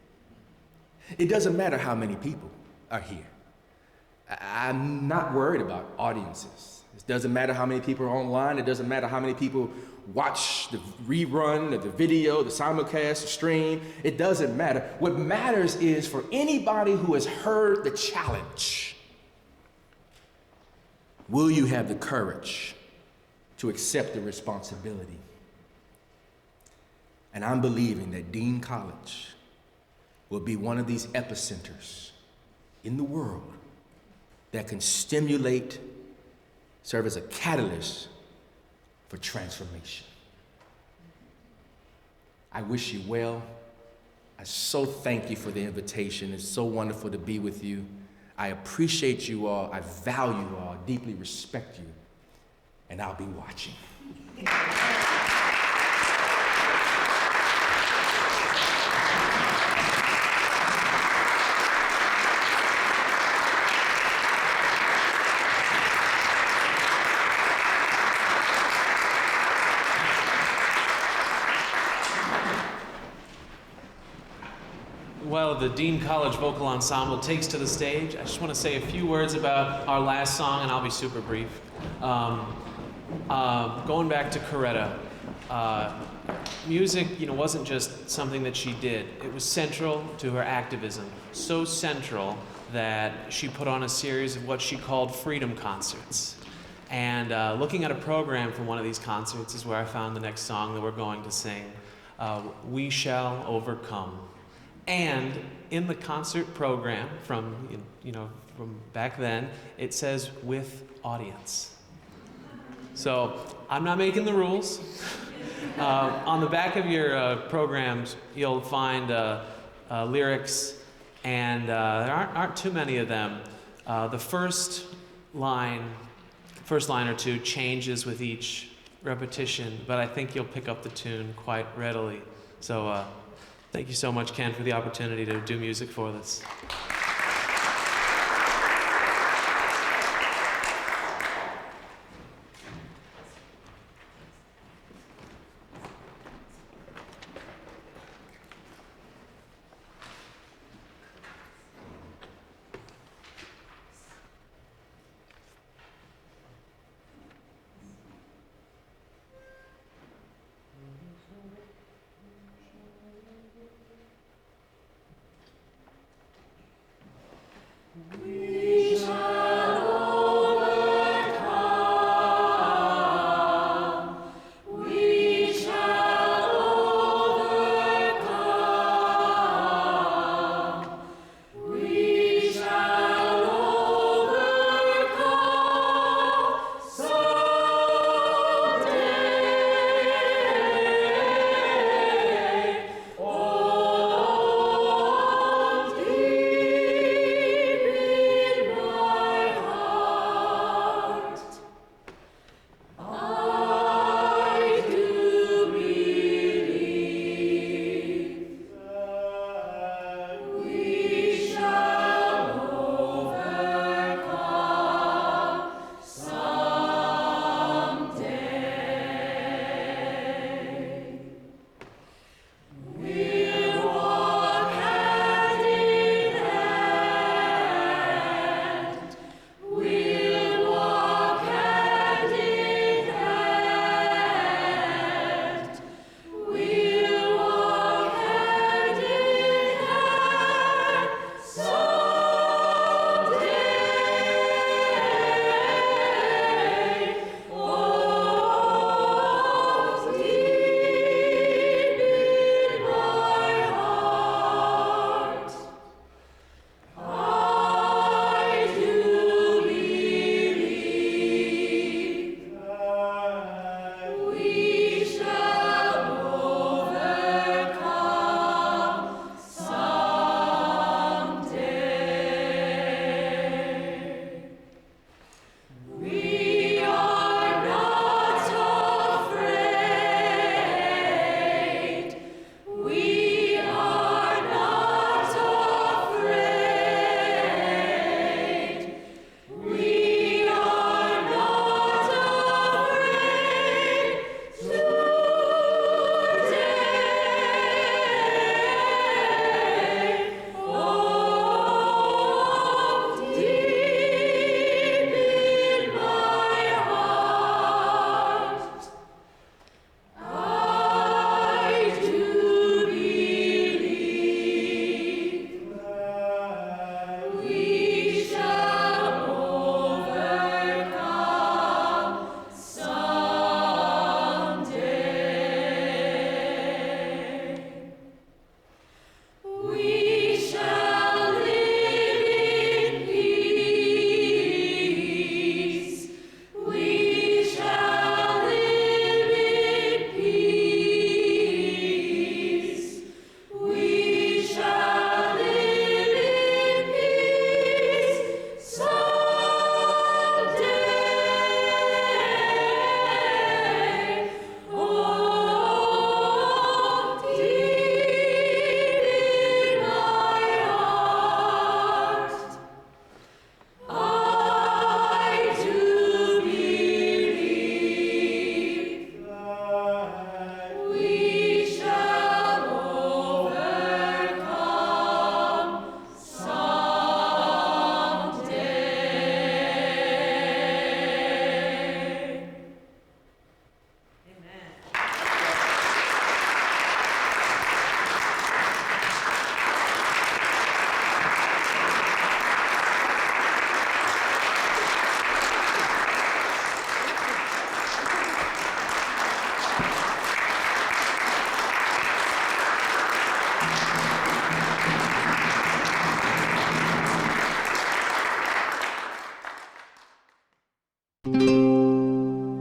It doesn't matter how many people are here. I'm not worried about audiences. It doesn't matter how many people are online. It doesn't matter how many people watch the rerun of the video, the simulcast, the stream. It doesn't matter. What matters is for anybody who has heard the challenge, will you have the courage to accept the responsibility? And I'm believing that Dean College will be one of these epicenters in the world that can stimulate serve as a catalyst for transformation. I wish you well. I so thank you for the invitation. It's so wonderful to be with you. I appreciate you all. I value you all. I deeply respect you. And I'll be watching. Well, the Dean College Vocal Ensemble takes to the stage. I just want to say a few words about our last song, and I'll be super brief. Going back to Coretta, music, wasn't just something that she did. It was central to her activism. So central that she put on a series of what she called freedom concerts. And looking at a program from one of these concerts is where I found the next song that we're going to sing, We Shall Overcome. And in the concert program from back then, it says with audience. So I'm not making the rules. On the back of your programs, you'll find lyrics, and there aren't too many of them. The first line or two changes with each repetition, but I think you'll pick up the tune quite readily. So thank you so much, Ken, for the opportunity to do music for this.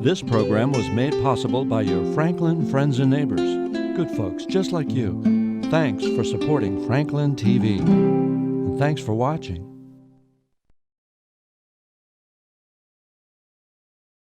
This program was made possible by your Franklin friends and neighbors, good folks just like you. Thanks for supporting Franklin TV. And thanks for watching.